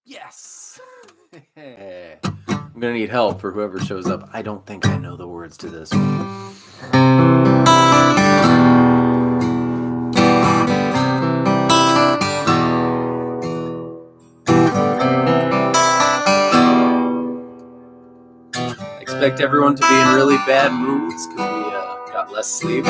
Yes! I'm gonna need help for whoever shows up. I don't think I know the words to this one. I expect everyone to be in really bad moods because we got less sleep.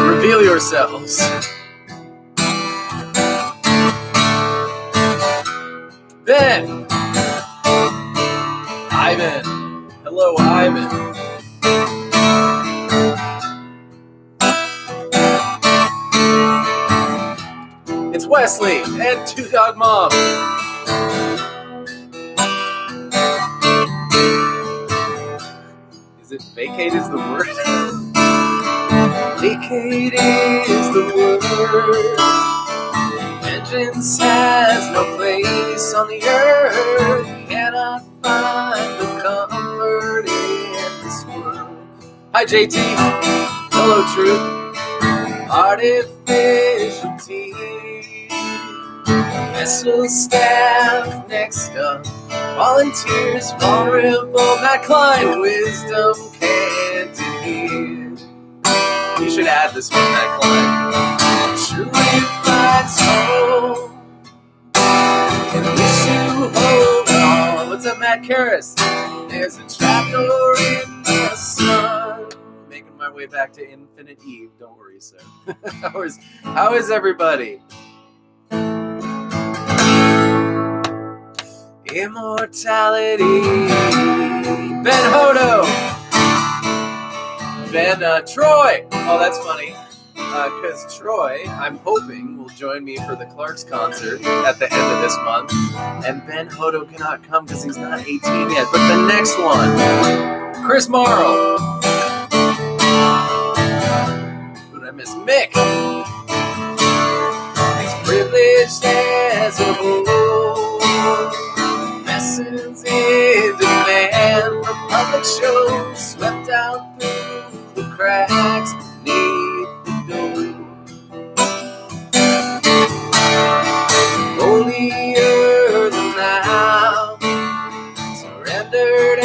Reveal yourselves. Ben! Ivan! Hello, Ivan. It's Wesley and Two Dog Mom. Is it vacate is the word? Vacate is the word. Vengeance has no place on the earth. Cannot find the comfort in this world. Hi, JT. Hello, Truth. Artificial tea. Vessel staff next up. Volunteers vulnerable. Matt Klein. Wisdom can't hear. You should add this one, Matt Klein. Truly finds hope. And wish you hold on. What's up, Matt Karras? There's a trapdoor in the sun. Making my way back to Infinite Eve. Don't worry, sir. How is everybody? Immortality. Ben Hodo. Ben Troy. Oh, that's funny. Because Troy, I'm hoping, will join me for the Clark's concert at the end of this month. And Ben Hodo cannot come because he's not 18 yet. But the next one, Chris Morrow. Who did I miss? Mick. He's privileged as a whole. Lessons in demand from public shows. Swept out through the cracks beneath the door. Holier than thou, surrendered,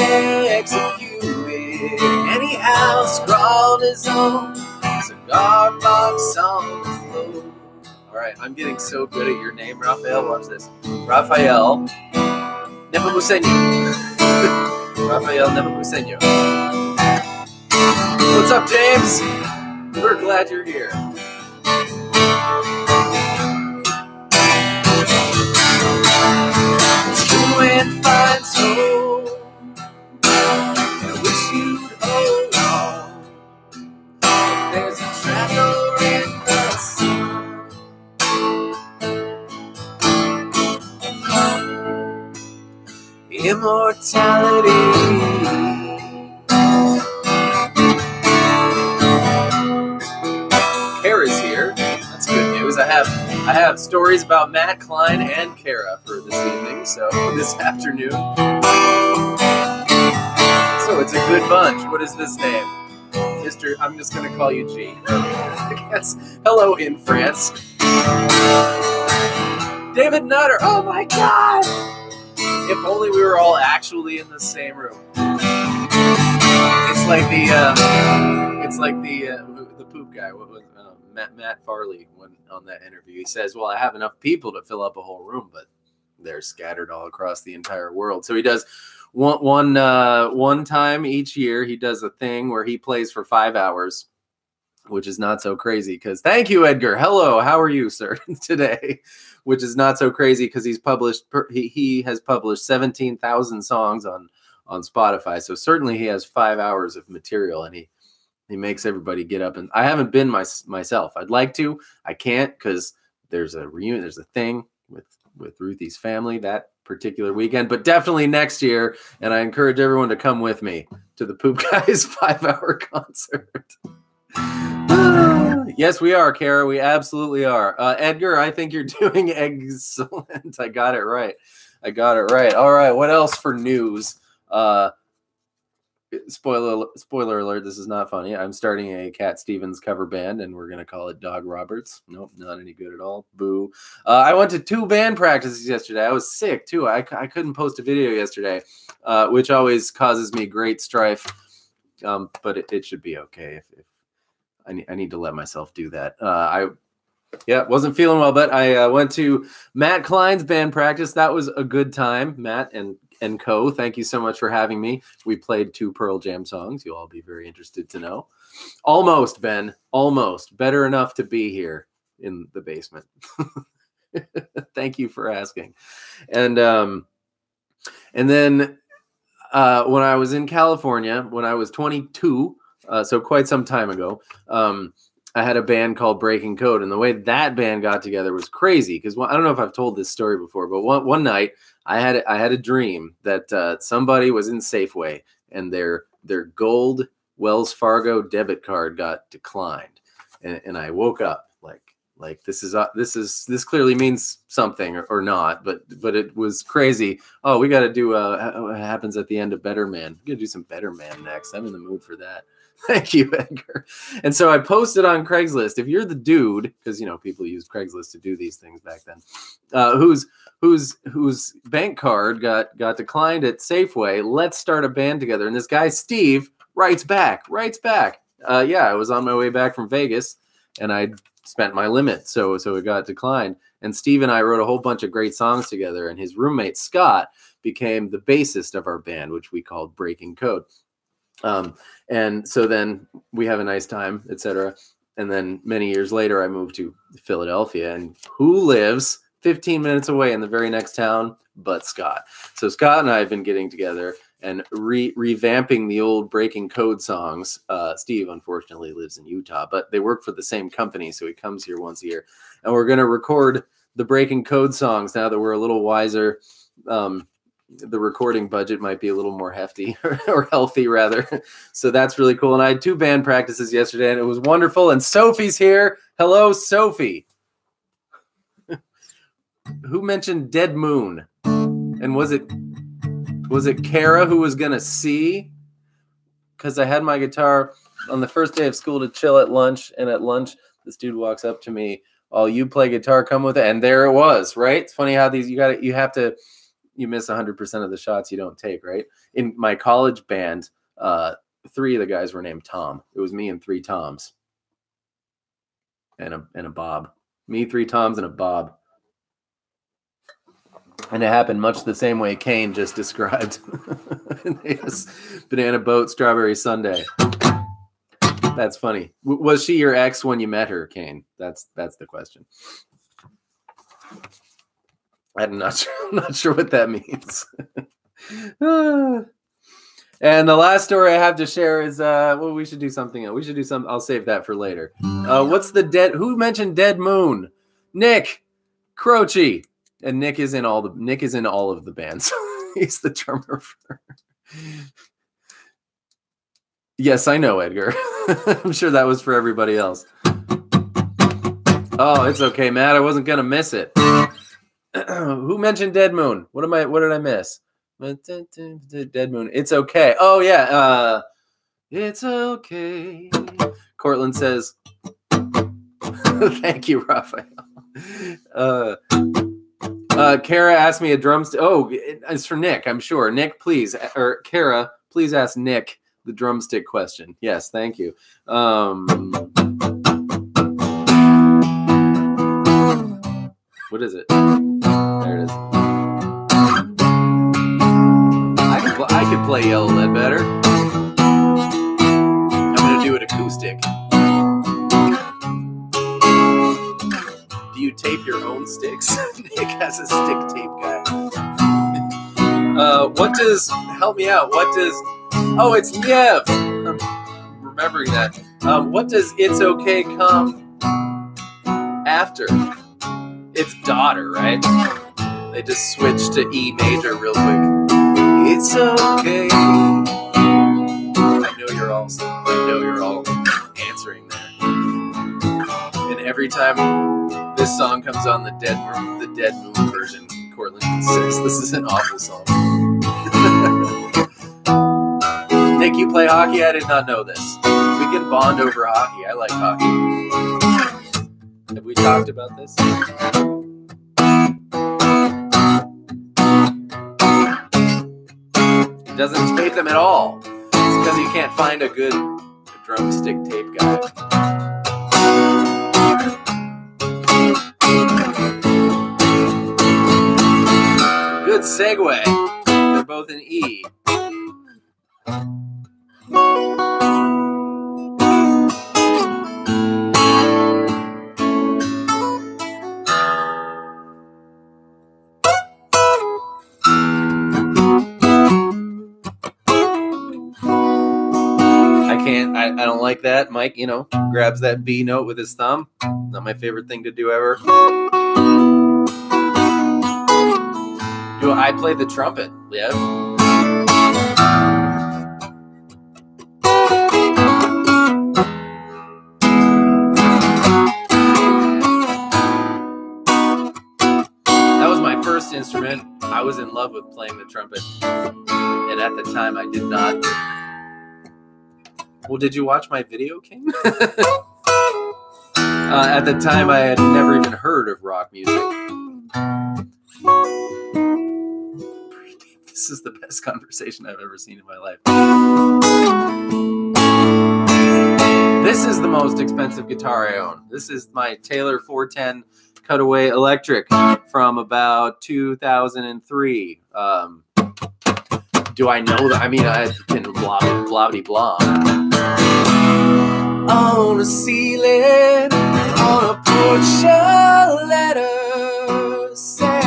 executed. Anyhow, scrawled his own cigar box on the floor. All right, I'm getting so good at your name, Raphael. Watch this. Raphael Nepomuceno. Raphael Nepomuceno. What's up, James? We're glad you're here. True and fine soul. I wish you'd hold on. There's a trapdoor in the sun. Immortality. Kara's here. That's good news. I have stories about Matt Klein and Kara for this evening, so this afternoon. So it's a good bunch. What is this name? Mr. I'm just gonna call you G. Yes. Hello in France. David Nutter. Oh my God! If only we were all actually in the same room. It's like the poop guy. What was Matt Farley when on that interview? He says, "Well, I have enough people to fill up a whole room, but they're scattered all across the entire world." So he does one time each year. He does a thing where he plays for 5 hours, which is not so crazy. Because thank you, Edgar. Hello, how are you, sir? Today. Which is not so crazy because he has published 17,000 songs on Spotify. So certainly he has 5 hours of material, and he makes everybody get up. And I haven't been myself. I'd like to. I can't because there's a reunion. There's a thing with Ruthie's family that particular weekend, but definitely next year. And I encourage everyone to come with me to the Poop Guys 5-hour concert. Yes, we are, Kara. We absolutely are. Edgar, I think you're doing excellent. I got it right. All right. What else for news? Spoiler alert, this is not funny. I'm starting a Cat Stevens cover band, and we're going to call it Dog Roberts. Nope, not any good at all. Boo. I went to 2 band practices yesterday. I was sick, too. I couldn't post a video yesterday, which always causes me great strife, but it should be okay. If I need to let myself do that. Wasn't feeling well, but I went to Matt Klein's band practice. That was a good time. Matt and co, thank you so much for having me. We played 2 Pearl Jam songs. You'll all be very interested to know. Almost, Ben. Almost. Better enough to be here in the basement. Thank you for asking. And then when I was in California, when I was 22, so quite some time ago, I had a band called Breaking Code, and the way that band got together was crazy. Because I don't know if I've told this story before, but one night I had a dream that somebody was in Safeway and their gold Wells Fargo debit card got declined, and I woke up like this clearly means something or not, but it was crazy. Oh, we got to do what happens at the end of Better Man. We got to do some Better Man next. I'm in the mood for that. Thank you, Edgar. And so I posted on Craigslist. If you're the dude, because people used Craigslist to do these things back then, whose bank card got declined at Safeway, let's start a band together. And this guy Steve writes back. I was on my way back from Vegas, and I spent my limit, so it got declined. And Steve and I wrote a whole bunch of great songs together. And his roommate Scott became the bassist of our band, which we called Breaking Code. And so then we have a nice time, etc. And then many years later, I moved to Philadelphia, and who lives 15 minutes away in the very next town but Scott? So Scott and I have been getting together and revamping the old Breaking Code songs. Steve, unfortunately, lives in Utah, but they work for the same company, so he comes here once a year. And we're going to record the Breaking Code songs now that we're a little wiser. The recording budget might be a little more hefty or healthy rather. So that's really cool. And I had 2 band practices yesterday, and it was wonderful. And Sophie's here. Hello, Sophie. Who mentioned Dead Moon? And was it Kara who was going to see? Because I had my guitar on the first day of school to chill at lunch. And at lunch, this dude walks up to me. Oh, you play guitar, come with it. And there it was, right? It's funny how you miss 100% of the shots you don't take, right? In my college band, 3 of the guys were named Tom. It was me and 3 Toms. And a Bob. Me, 3 Toms, and a Bob. And it happened much the same way Kane just described. Yes. Banana boat, strawberry sundae. That's funny. Was she your ex when you met her, Kane? That's the question. I'm not sure what that means. And the last story I have to share is we should do something else. We should do something. I'll save that for later. What's the who mentioned Dead Moon? Nick Croce. And Nick is in all of the bands. He's the drummer for. Yes, I know, Edgar. I'm sure that was for everybody else. Oh, it's okay, Matt. I wasn't gonna miss it. Who mentioned Dead Moon? What did I miss? Dead Moon. It's okay. Oh yeah. It's okay. Cortland says, thank you, Raphael. Kara asked me a drumstick. Oh, it's for Nick, I'm sure. Nick, please, or Kara, please ask Nick the drumstick question. Yes, thank you. What is it? There it is. I could play Yellow Lead better. I'm gonna do it acoustic. Do you tape your own sticks? Nick has a stick tape guy. Help me out. Oh, it's Yev. I'm remembering that. What does It's Okay come after? It's daughter, right? They just switched to E major real quick. It's okay. I know you're all answering there. And every time this song comes on the Dead Moon version, Cortland says this is an awful song. Mike, you play hockey? I did not know this. We can bond over hockey. I like hockey. Have we talked about this? It doesn't tape them at all. It's because you can't find a good drumstick tape guy. Good segue. They're both in E. I don't like that. Mike, grabs that B note with his thumb. Not my favorite thing to do ever. Do I play the trumpet? Yeah. That was my first instrument. I was in love with playing the trumpet. And at the time, I did not. Well, did you watch my video, King? At the time, I had never even heard of rock music. This is the best conversation I've ever seen in my life. This is the most expensive guitar I own. This is my Taylor 410 Cutaway Electric from about 2003. Do I know that? I mean, I can blah, blah, blah, blah. On the ceiling, on a porch, a letter said,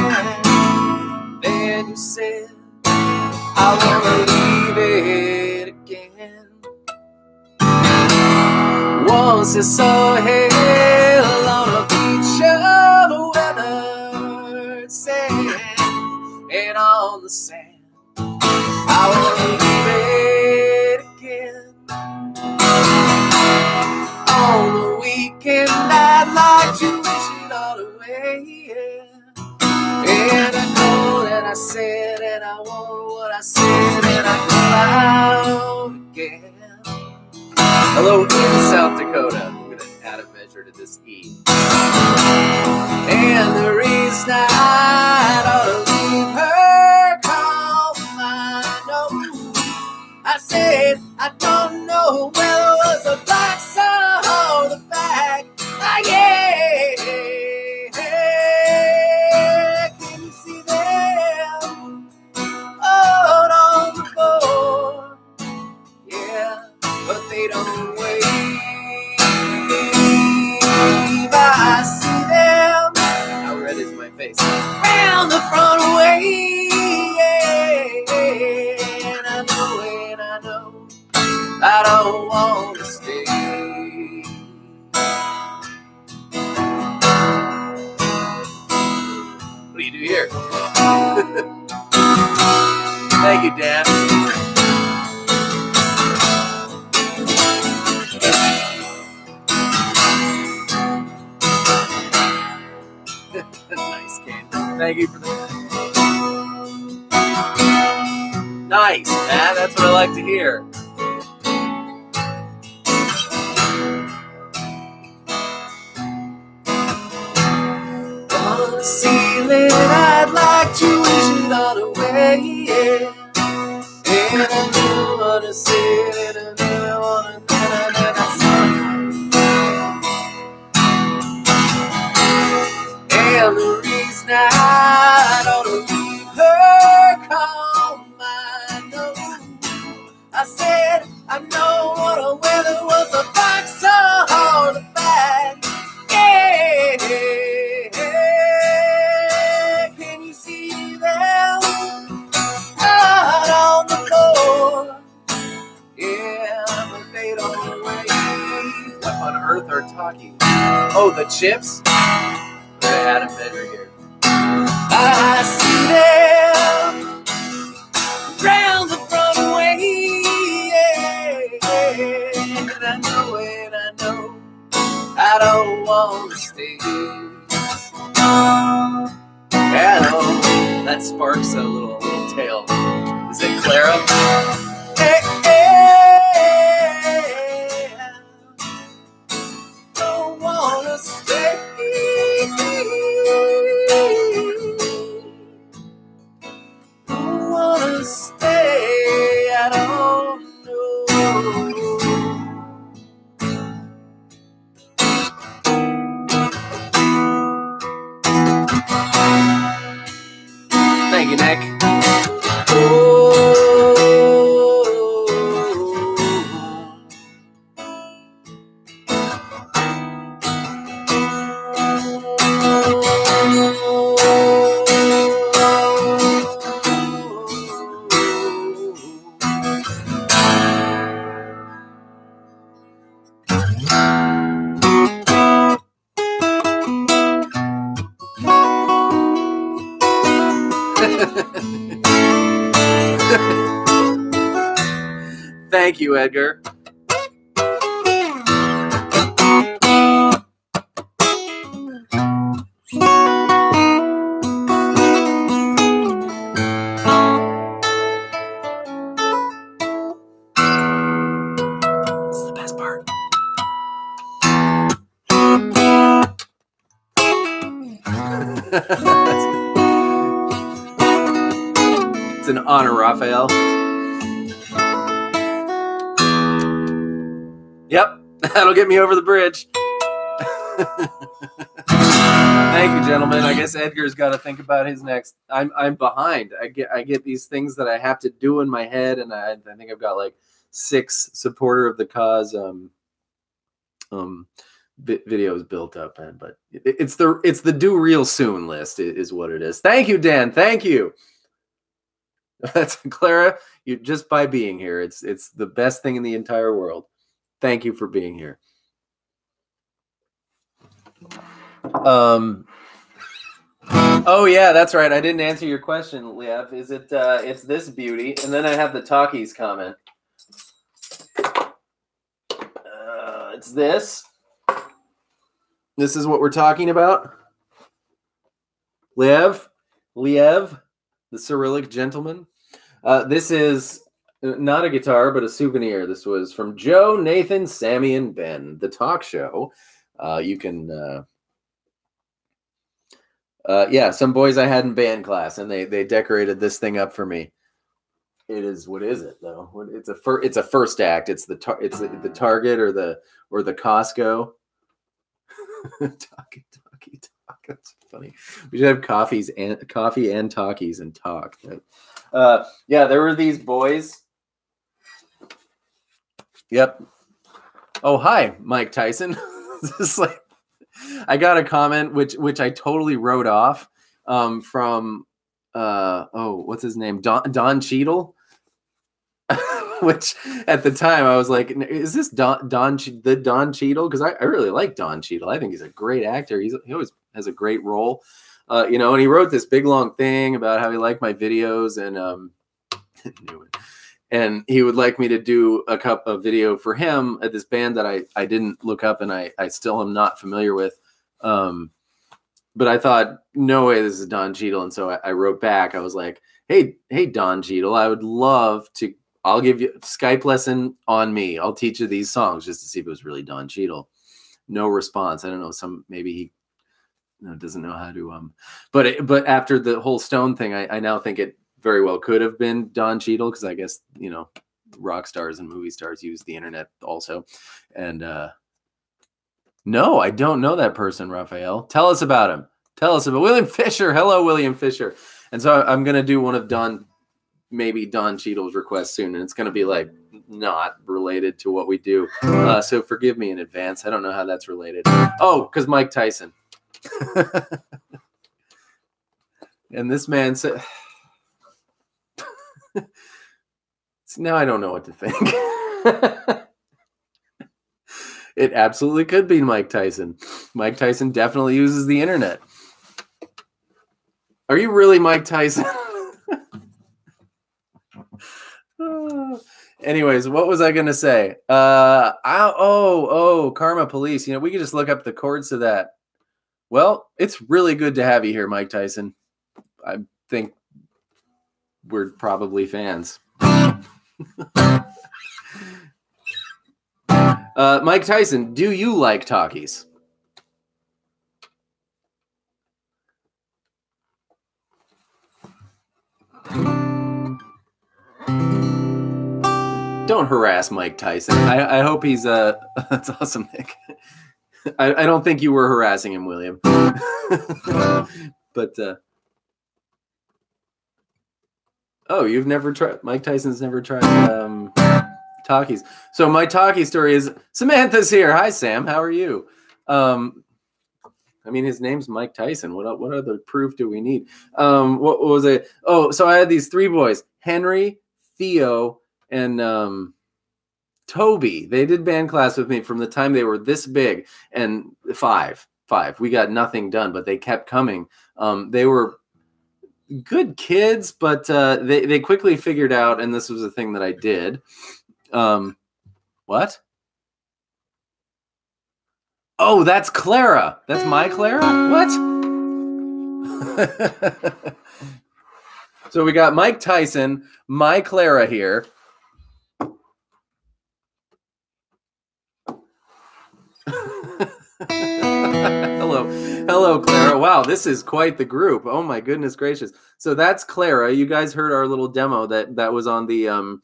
then you said, I wanna leave it again. Once I saw hell on a beach of weathered sand, and on the sand, I wanna leave it again. On the weekend, I'd like to wish it all away, yeah. And I know that I said, and I want what I said, and I go out again. Hello, in South Dakota. I'm going to add a measure to this E. And the reason I ought to leave her calm, I know. I said, I don't know whether it was a black sun or the back. Ah, yeah. Can you see them out on the board? Yeah, but they don't wave. I see them. How red is my face? Round the front way. Yeah, and I know it, I know. I don't want to stay. What do you do here? Thank you, Dan. Nice game. Thank you for that. Nice, man. That's what I like to hear. On the ceiling, I'd like to wish it all away, yeah. And I don't want to say it, and I want to and the reason I ought to leave her calm, I know. I said, I know what the weather was, the box or the bag. Yeah, can you see them out on the floor? Yeah, but they don't wait. What on earth are talking? Oh, the chips? I had a measure here. I see them round the front way, yeah. And I know it, I know. I don't want to stay. Yeah, I know. That sparks a little tail. Is it Clara? Hey, hey, don't wanna stay. Don't wanna stay. I don't know. Thank you, Nick. Thank you, Edgar. This is the best part. It's an honor, Raphael. Yep, that'll get me over the bridge. Thank you, gentlemen. I guess Edgar's got to think about his next. I'm behind. I get these things that I have to do in my head, and I think I've got like 6 supporter of the cause videos built up, but it's the do real soon list is what it is. Thank you, Dan. Thank you. That's Clara. You just by being here, it's the best thing in the entire world. Thank you for being here. Oh yeah, that's right. I didn't answer your question, Liev. Is it it's this beauty, and then I have the talkies comment. It's this. This is what we're talking about. Liev, the Cyrillic gentleman. This is not a guitar, but a souvenir. This was from Joe, Nathan, Sammy, and Ben, the talk show. You can, yeah, some boys I had in band class, and they decorated this thing up for me. It is, what is it though? It's a first act. It's the Target or the Costco. Talk. That's funny. We should have coffee and talkies and talk. Yeah, there were these boys. Yep. Oh, hi, Mike Tyson. This is like, I got a comment which I totally wrote off from what's his name? Don Cheadle. Which at the time I was like, is this Don Cheadle? Because I really like Don Cheadle. I think he's a great actor. He always has a great role. And he wrote this big long thing about how he liked my videos and he would like me to do a video for him at this band that I didn't look up and I still am not familiar with. But I thought, no way, this is Don Cheadle. And so I wrote back. I was like, hey, Don Cheadle, I would love to. I'll give you a Skype lesson on me. I'll teach you these songs just to see if it was really Don Cheadle. No response. I don't know. Maybe he doesn't know how to. But after the whole Stone thing, I now think it very well could have been Don Cheadle because I guess rock stars and movie stars use the internet also. And no, I don't know that person, Raphael. Tell us about him. Tell us about William Fisher. Hello, William Fisher. And so I'm gonna do one of maybe Don Cheadle's requests soon, and it's going to be like not related to what we do. So forgive me in advance. I don't know how that's related. Oh, because Mike Tyson. And this man said, now I don't know what to think. It absolutely could be Mike Tyson. Mike Tyson definitely uses the internet. Are you really Mike Tyson? Anyways, what was I gonna say? Karma Police. We could just look up the chords to that. Well, it's really good to have you here, Mike Tyson. I think we're probably fans. Mike Tyson, do you like Takis? Don't harass Mike Tyson. I hope he's that's awesome, Nick. I don't think you were harassing him, William. But oh, you've never tried. Mike Tyson's never tried Takis. So my Taki story is Samantha's here. Hi, Sam. How are you? I mean, his name's Mike Tyson. What other proof do we need? What was it? Oh, so I had these three boys: Henry, Theo, and Toby. They did band class with me from the time they were this big, and five. We got nothing done, but they kept coming. They were good kids, but they quickly figured out, and this was a thing that I did. What? Oh, that's Clara. That's my Clara? What? So we got Mike Tyson, my Clara here. Hello, Clara. Wow, this is quite the group. Oh my goodness gracious. So that's Clara. You guys heard our little demo that was on the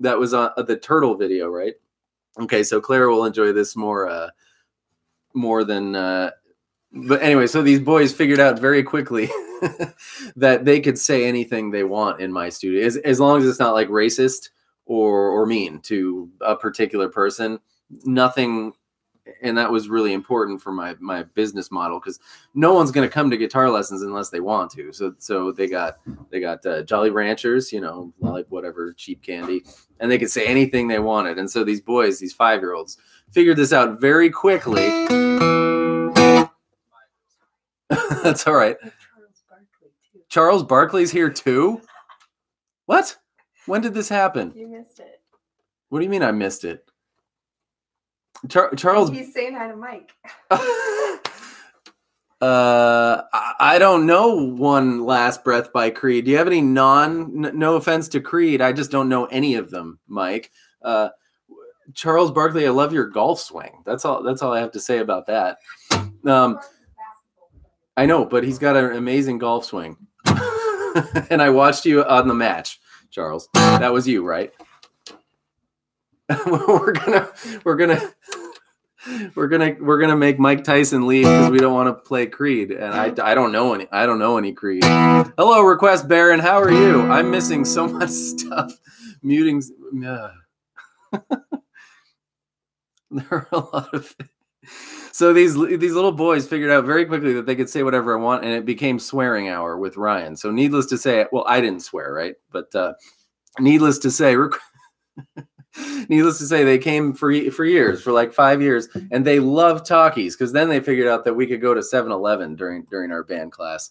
the turtle video, right? Okay, so Clara will enjoy this more than but anyway, so these boys figured out very quickly that they could say anything they want in my studio, as long as it's not like racist or mean to a particular person. Nothing. And that was really important for my business model, because no one's going to come to guitar lessons unless they want to. So they got Jolly Ranchers, like whatever, cheap candy, and they could say anything they wanted. And so these boys, these 5-year-olds, figured this out very quickly. That's all right. Charles Barkley's here too? What? When did this happen? You missed it. What do you mean I missed it? Charles. He's saying hi to Mike. I don't know One Last Breath by Creed. Do you have any no offense to Creed, I just don't know any of them, Mike. Charles Barkley, I love your golf swing. That's all I have to say about that. I know, but he's got an amazing golf swing. And I watched you on the match, Charles. That was you, right? we're gonna make Mike Tyson leave because we don't want to play Creed, and I don't know any Creed. Hello, Request Baron. How are you? I'm missing so much stuff. Mutings. There are a lot of. So these little boys figured out very quickly that they could say whatever I want, and it became swearing hour with Ryan. So needless to say, well, I didn't swear, right? But needless to say. Needless to say, they came for years, for like 5 years, and they loved Takis, because then they figured out that we could go to 7-Eleven during our band class,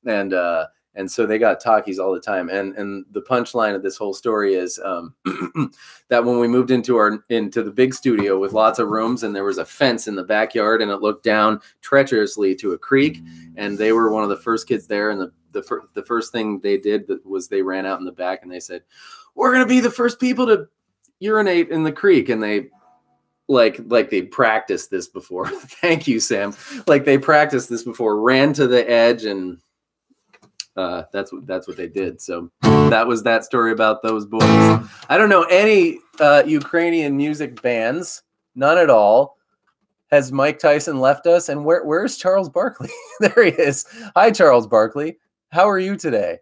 and so they got Takis all the time. And the punchline of this whole story is that when we moved into the big studio with lots of rooms, and there was a fence in the backyard, and it looked down treacherously to a creek, and they were one of the first kids there, and the first thing they did was they ran out in the back and they said, "We're gonna be the first people to urinate in the creek," and they like they practiced this before. Thank you, Sam. Like they practiced this before, ran to the edge, and that's what they did. So that was that story about those boys. I don't know any Ukrainian music bands, none at all. Has Mike Tyson left us? And where's Charles Barkley? There he is. Hi, Charles Barkley. How are you today?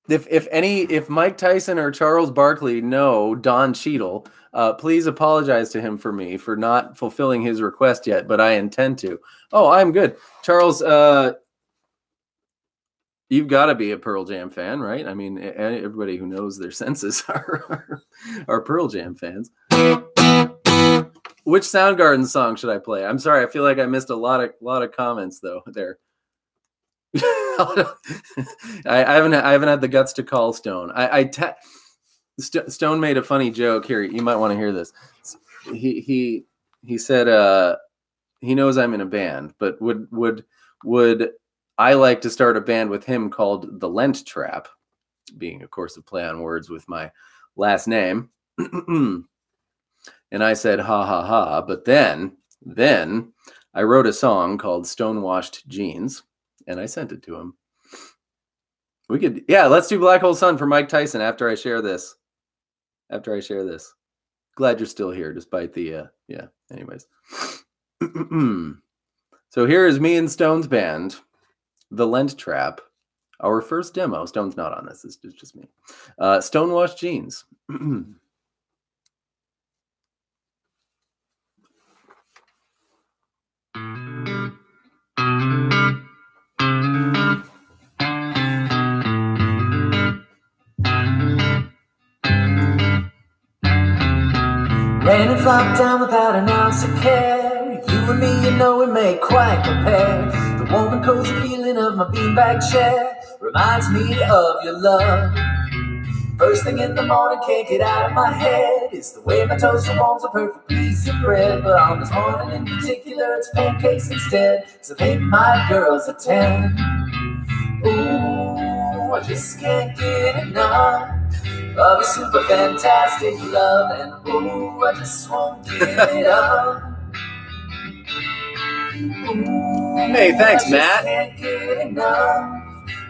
If Mike Tyson or Charles Barkley know Don Cheadle, please apologize to him for me for not fulfilling his request yet, but I intend to. Oh, I'm good. Charles, you've got to be a Pearl Jam fan, right? I mean, everybody who knows their senses are Pearl Jam fans. Which Soundgarden song should I play? I'm sorry, I feel like I missed a lot of comments though there. I haven't had the guts to call Stone. Stone made a funny joke here. You might want to hear this. He said he knows I'm in a band, but would I like to start a band with him called the Lendt Trap? being, of course, a play on words with my last name. And I said, ha, ha, ha. But then I wrote a song called Stonewashed Jeans, and I sent it to him. We could, yeah, let's do Black Hole Sun for Mike Tyson after I share this. Glad you're still here, despite the, yeah, anyways. So here is me and Stone's band, the Lendt Trap. Our first demo. Stone's not on this. It's just me. Stonewashed Jeans. Rain and flop down without an ounce of care. You and me, you know, we make quite the pair. The warm and cozy feeling of my beanbag chair reminds me of your love. First thing in the morning, can't get out of my head. It's the way my toaster warms a perfect piece of bread. But on this morning in particular, it's pancakes instead. So paint my girls a 10. Ooh, I just can't get enough of a super fantastic love. And ooh, I just won't give it up. Ooh, hey, thanks, Matt. Can't get enough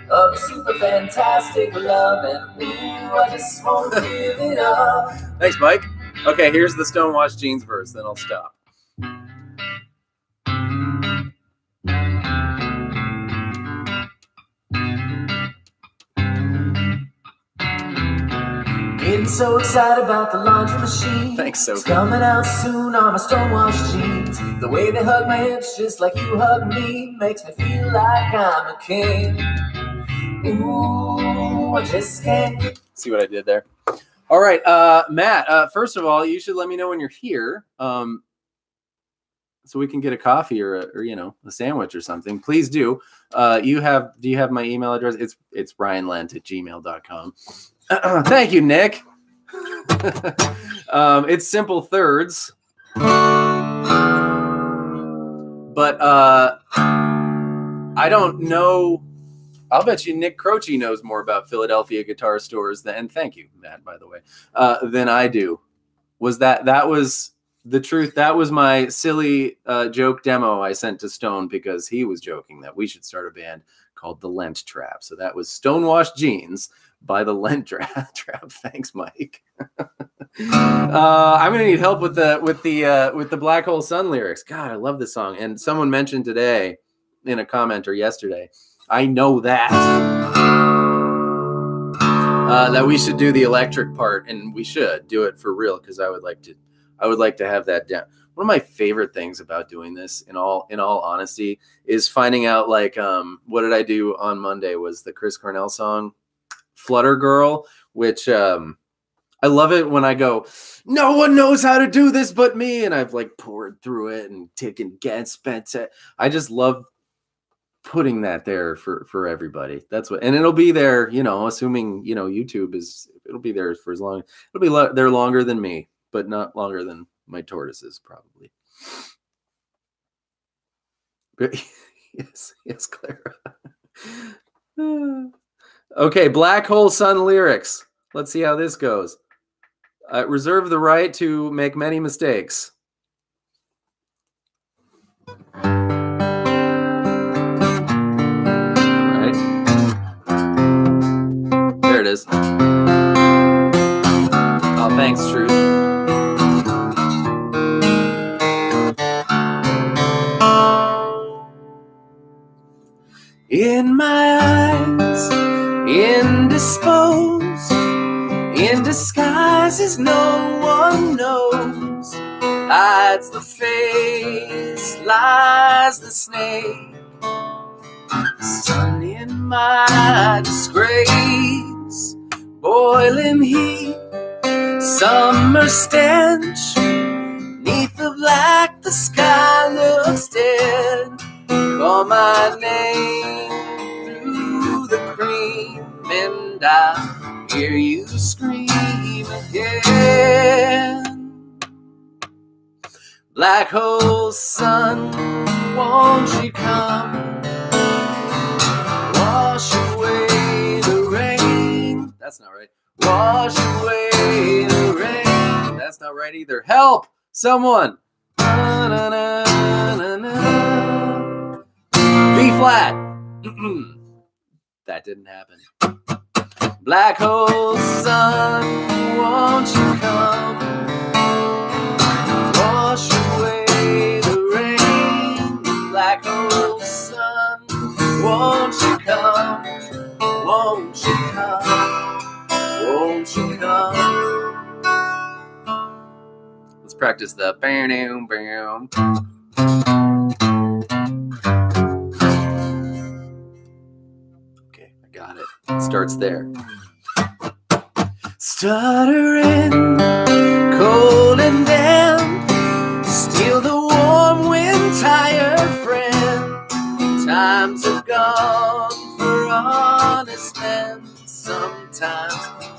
of a super fantastic love. And ooh, I just won't give it up. Thanks, Mike. Okay, here's the Stonewashed Jeans verse, then I'll stop. Getting so excited about the laundry machine. Thanks, Sophie. It's coming out soon on my stonewashed jeans. The way they hug my hips just like you hug me makes me feel like I'm a king. Ooh, I just can't. See what I did there? All right, Matt, first of all, you should let me know when you're here so we can get a coffee or you know, a sandwich or something. Please do. Do you have my email address? It's brianlent@gmail.com. Thank you, Nick. It's simple thirds. But I don't know. I'll bet you Nick Croce knows more about Philadelphia guitar stores than, and thank you, Matt, by the way, than I do. That was the truth. That was my silly joke demo I sent to Stone because he was joking that we should start a band called the Lendt Trap. So that was Stonewashed Jeans by the Lendt Trap. Thanks, Mike. I'm gonna need help with the Black Hole Sun lyrics. God, I love this song. And someone mentioned today in a comment or yesterday, I know that that we should do the electric part, and we should do it for real because I would like to have that down. One of my favorite things about doing this, in all honesty, is finding out like what did I do on Monday was the Chris Cornell song Flutter Girl, which I love it when I go, no one knows how to do this but me, and I've like poured through it and taken get spent it. I just love putting that there for everybody. That's what, and it'll be there, you know, assuming, you know, YouTube is, it'll be there for as long, it'll be there longer than me, but not longer than my tortoises probably. But yes, Clara. Okay, Black Hole Sun lyrics. Let's see how this goes. Reserve the right to make many mistakes. Right. There it is. Oh, thanks, Truth. In my eyes, indisposed, in disguises no one knows, hides the face, lies the snake. Sun in my disgrace, boiling heat, summer stench, neath the black the sky looks dead. Call my name through the cream, and I hear you scream again. Black hole sun, won't you come? Wash away the rain, that's not right. Wash away the rain. That's not right either. Help! Someone! Na, na, na, na, na. B flat. That didn't happen. Black hole sun, won't you come? Wash away the rain. Black hole sun, won't you come? Won't you come? Won't you come? Let's practice the bam, bam. Okay, I got it. It starts there. Stuttering, cold and damp, steal the warm wind, tired friend. Times have gone for honest men. Sometimes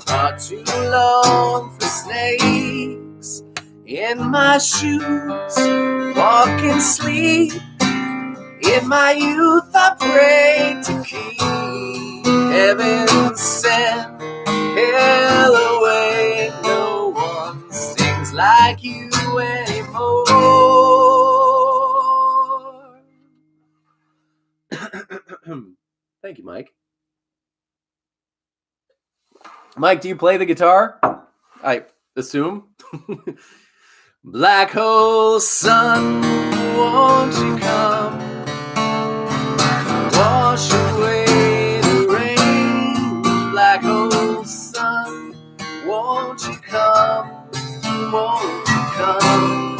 are too long for snakes. In my shoes, walk and sleep. In my youth, I prayed to keep heaven sent hell away. No one sings like you anymore. Thank you, Mike. Mike, do you play the guitar? I assume. Black hole sun, won't you come? Wash away the rain. Black hole sun, won't you come? Won't you come?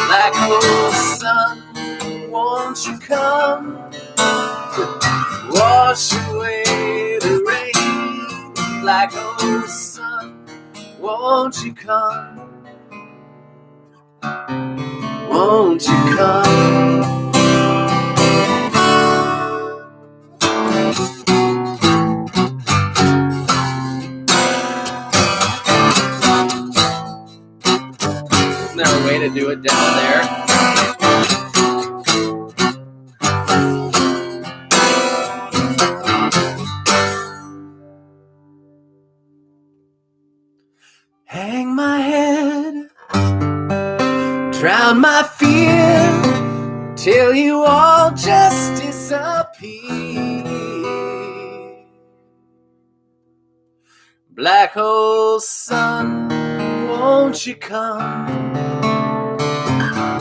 Black hole sun, won't you come? Wash away the rain. Black hole sun, won't you come? Won't you come? Isn't there a way to do it down there? Hang my head, drown my fear, till you all just disappear. Black hole sun, won't you come?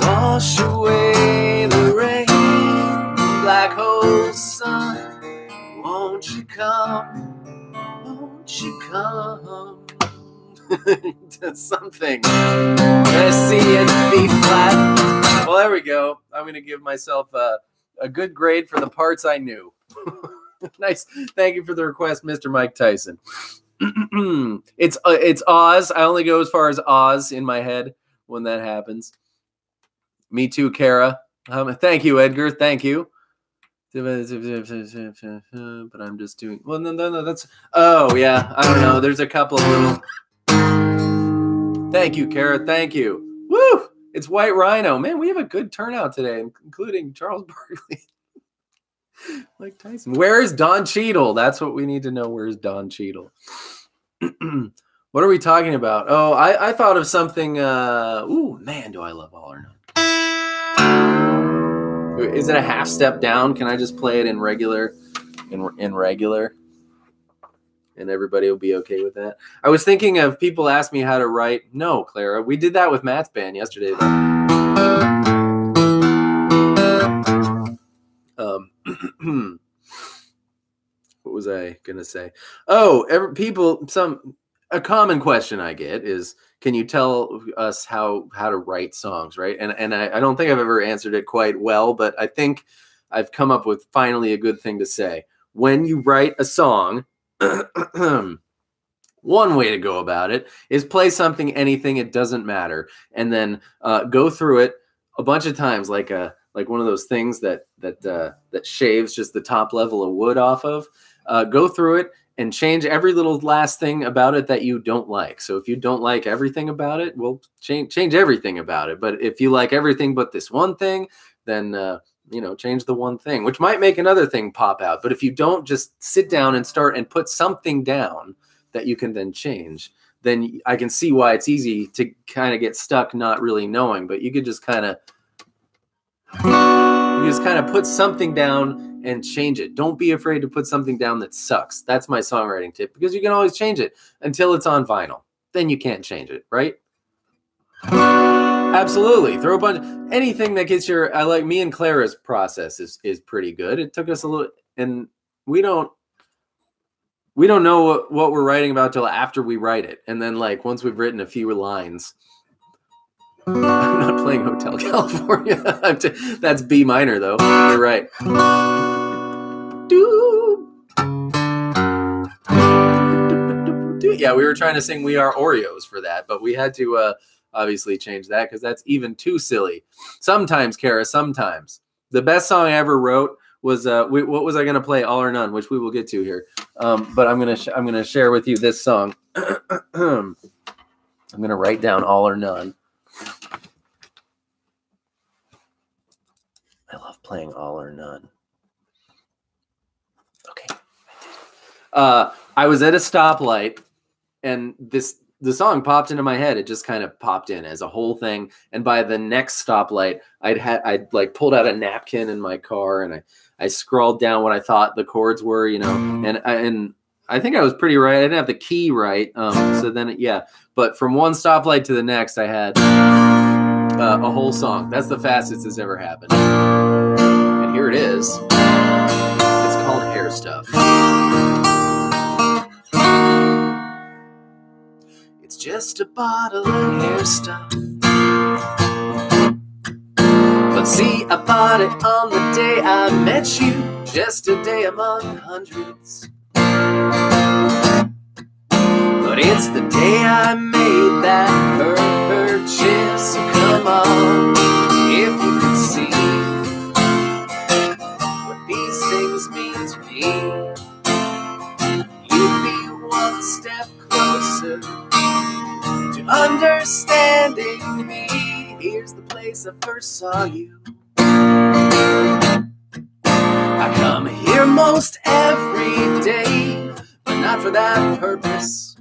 Wash away the rain. Black hole sun, won't you come? Won't you come? Something. Let's see it B flat. Well, there we go. I'm going to give myself a good grade for the parts I knew. Nice. Thank you for the request, Mr. Mike Tyson. It's Oz. I only go as far as Oz in my head when that happens. Me too, Kara. Thank you, Edgar. Thank you. But I'm just doing. Well, no. That's. Oh yeah. I don't know. There's a couple of little. Thank you, Kara. Thank you. Woo! It's White Rhino. Man, we have a good turnout today, including Charles Barkley. Mike Tyson. Where is Don Cheadle? That's what we need to know. Where's Don Cheadle? What are we talking about? Oh, I thought of something. Ooh, man, do I love All or None. Is it a half step down? Can I just play it in regular? In regular? And everybody will be okay with that. I was thinking of people ask me how to write. No, Clara, we did that with Matt's band yesterday. What was I gonna say? Oh, a common question I get is, can you tell us how to write songs, right? And I don't think I've ever answered it quite well, but I think I've come up with finally a good thing to say. When you write a song. One way to go about it is play something, anything, it doesn't matter, and then go through it a bunch of times, like one of those things that shaves just the top level of wood off of. Go through it and change every little last thing about it that you don't like. So if you don't like everything about it, well, change everything about it. But if you like everything but this one thing, then you know, change the one thing, which might make another thing pop out. But if you don't just sit down and start and put something down that you can then change, then I can see why it's easy to kind of get stuck not really knowing. But you could just kind of put something down and change it. Don't be afraid to put something down that sucks. That's my songwriting tip, because you can always change it until it's on vinyl. Then you can't change it, right? Absolutely. Throw a bunch, anything that gets your, I like me and Clara's process is pretty good. It took us a little, and we don't know what we're writing about till after we write it. And then like, once we've written a few lines, I'm not playing Hotel California. That's B minor though. You're right. Yeah, we were trying to sing We Are Oreos for that, but we had to obviously change that because that's even too silly. Sometimes, Kara, sometimes. The best song I ever wrote was what was I going to play? All or None, which we will get to here. But I'm gonna share with you this song. I'm gonna write down All or None. I love playing All or None. Okay. I was at a stoplight, and the song popped into my head. It just kind of popped in as a whole thing. And by the next stoplight, I'd like pulled out a napkin in my car, and I scrawled down what I thought the chords were, you know, and I think I was pretty right. I didn't have the key right. So then, yeah. But from one stoplight to the next, I had a whole song. That's the fastest it's ever happened. And here it is. It's called Hair Stuff. It's just a bottle of hair stuff. But see, I bought it on the day I met you, just a day among hundreds. But it's the day I made that purchase. Come on, if you could see what these things mean to me, you'd be one step closer to understanding me. Here's the place I first saw you. I come here most every day, but not for that purpose.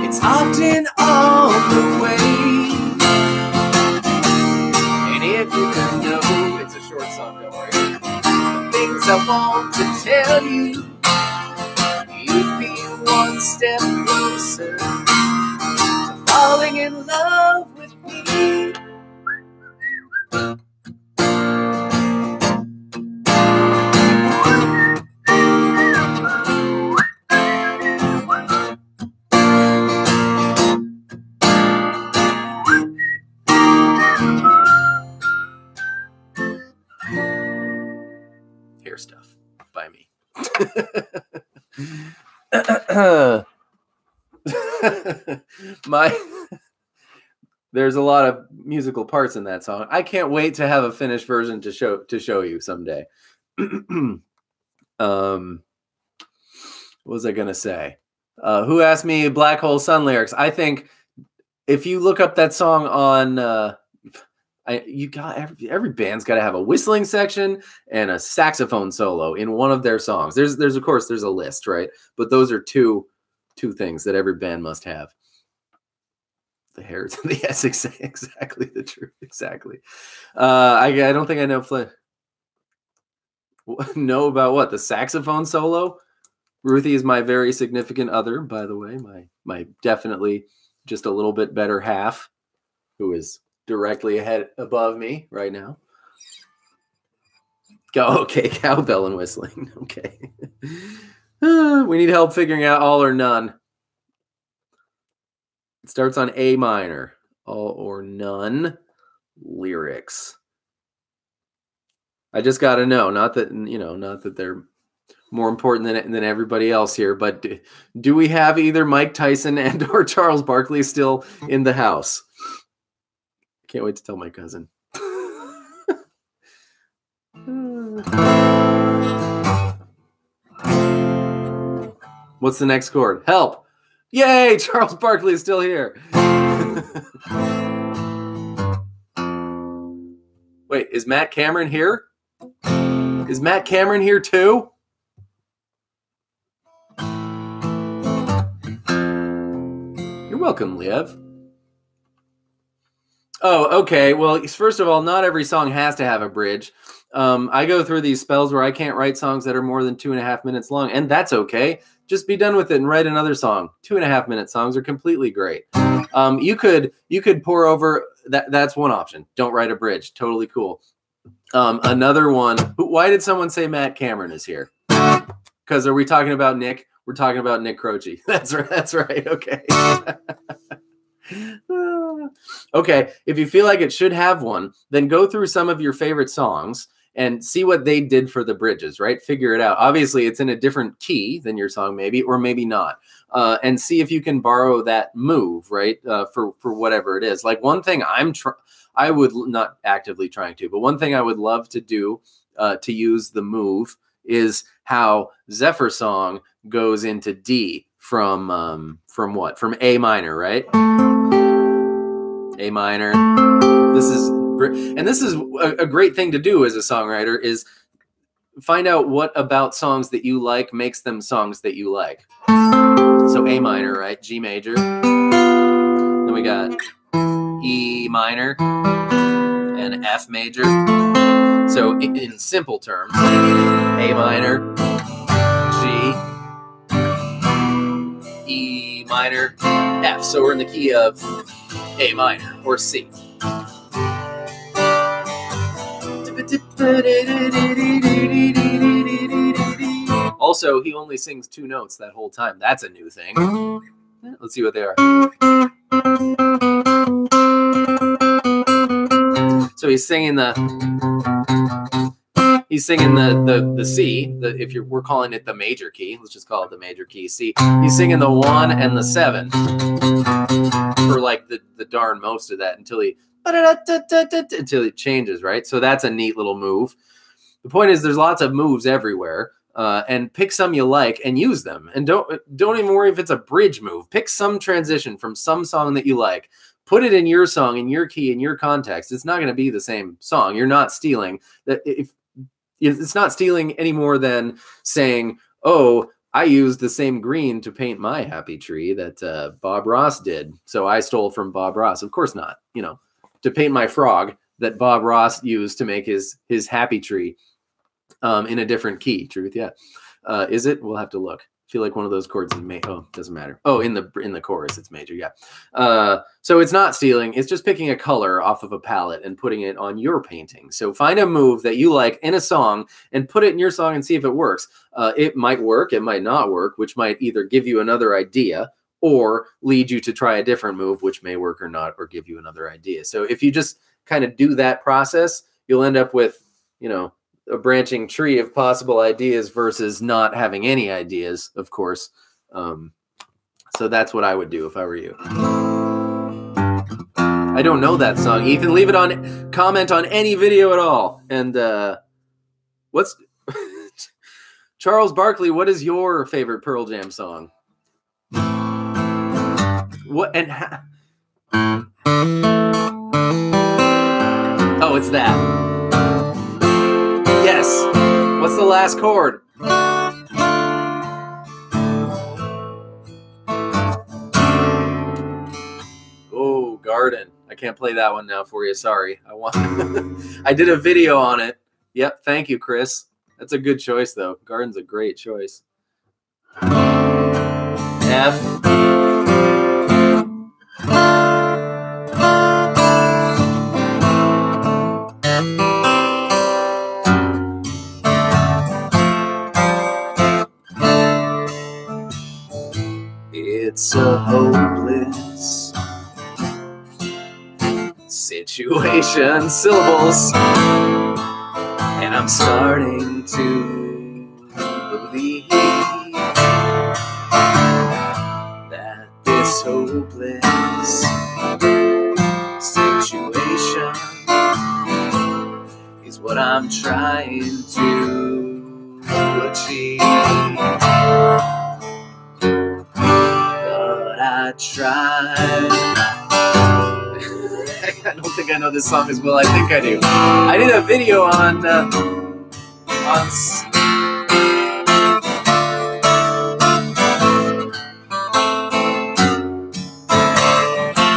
It's often on the way. And if you could know, it's a short song, don't worry, the things I want to tell you, you'd be one step closer to falling in love with me. Hair Stuff by me. There's a lot of musical parts in that song. I can't wait to have a finished version to show you someday. What was I gonna say? Who asked me Black Hole Sun lyrics? I think if you look up that song on you got every band's got to have a whistling section and a saxophone solo in one of their songs. There's of course there's a list, right? But those are two things that every band must have. The hair, yes, exactly the truth, exactly. I don't think I know about what the saxophone solo. Ruthie is my very significant other, by the way, my definitely just a little bit better half, who is directly above me right now. Okay, cowbell and whistling. Okay. We need help figuring out All or None. It starts on A minor. All or None lyrics. I just got to know, not that they're more important than everybody else here, but do we have either Mike Tyson and or Charles Barkley still in the house? Can't wait to tell my cousin. What's the next chord? Help! Yay! Charles Barkley is still here. Wait, is Matt Cameron here? Is Matt Cameron here too? You're welcome, Liev. Oh, okay. Well, first of all, not every song has to have a bridge. I go through these spells where I can't write songs that are more than 2.5 minutes long, and that's okay. Just be done with it and write another song. 2.5-minute songs are completely great. You could pour over that. That's one option. Don't write a bridge. Totally cool. Another one. Why did someone say Matt Cameron is here? Because are we talking about Nick? We're talking about Nick Croce. That's right. That's right. Okay. Okay. If you feel like it should have one, then go through some of your favorite songs and see what they did for the bridges, right? Figure it out. Obviously, it's in a different key than your song, maybe, or maybe not. And see if you can borrow that move, right? For whatever it is. Like one thing I would not actively trying to, but one thing I would love to do to use the move is how Zephyr Song goes into D from what? From A minor, right? A minor. This is a great thing to do as a songwriter, is find out what about songs that you like makes them songs that you like. So A minor, right? G major. Then we got E minor and F major. So in simple terms, A minor, G, E minor, F. So we're in the key of A minor or C. Also, he only sings 2 notes that whole time. That's a new thing. Let's see what they are. So he's singing the C. We're calling it the major key. Let's just call it the major key C. He's singing the 1 and the 7 for like the darn most of that until he changes, right? So that's a neat little move. The point is, there's lots of moves everywhere, and pick some you like and use them. And don't even worry if it's a bridge move. Pick some transition from some song that you like. Put it in your song, in your key, in your context. It's not going to be the same song. You're not stealing. It's not stealing any more than saying, "Oh, I used the same green to paint my happy tree that Bob Ross did, so I stole from Bob Ross." Of course not. You know, to paint my frog that Bob Ross used to make his happy tree in a different key. Truth, yeah. Is it? We'll have to look. I feel like one of those chords is major. Oh, doesn't matter. Oh, in the chorus, it's major. Yeah. So it's not stealing. It's just picking a color off of a palette and putting it on your painting. So find a move that you like in a song and put it in your song and see if it works. It might work. It might not work, which might either give you another idea or lead you to try a different move, which may work or not, or give you another idea. So if you just kind of do that process, you'll end up with, you know, a branching tree of possible ideas versus not having any ideas, of course. So that's what I would do if I were you. I don't know that song. Ethan, leave it on, comment on any video at all. And what's Charles Barkley, what is your favorite Pearl Jam song? What and oh, it's that. Yes. What's the last chord? Oh, Garden. I can't play that one now for you. Sorry. I did a video on it. Yep. Thank you, Chris. That's a good choice, though. Garden's a great choice. F. It's a hopeless situation, syllables, and I'm starting to believe that this hopeless situation is what I'm trying to achieve. I tried. I don't think I know this song as well. I think I do. I did a video on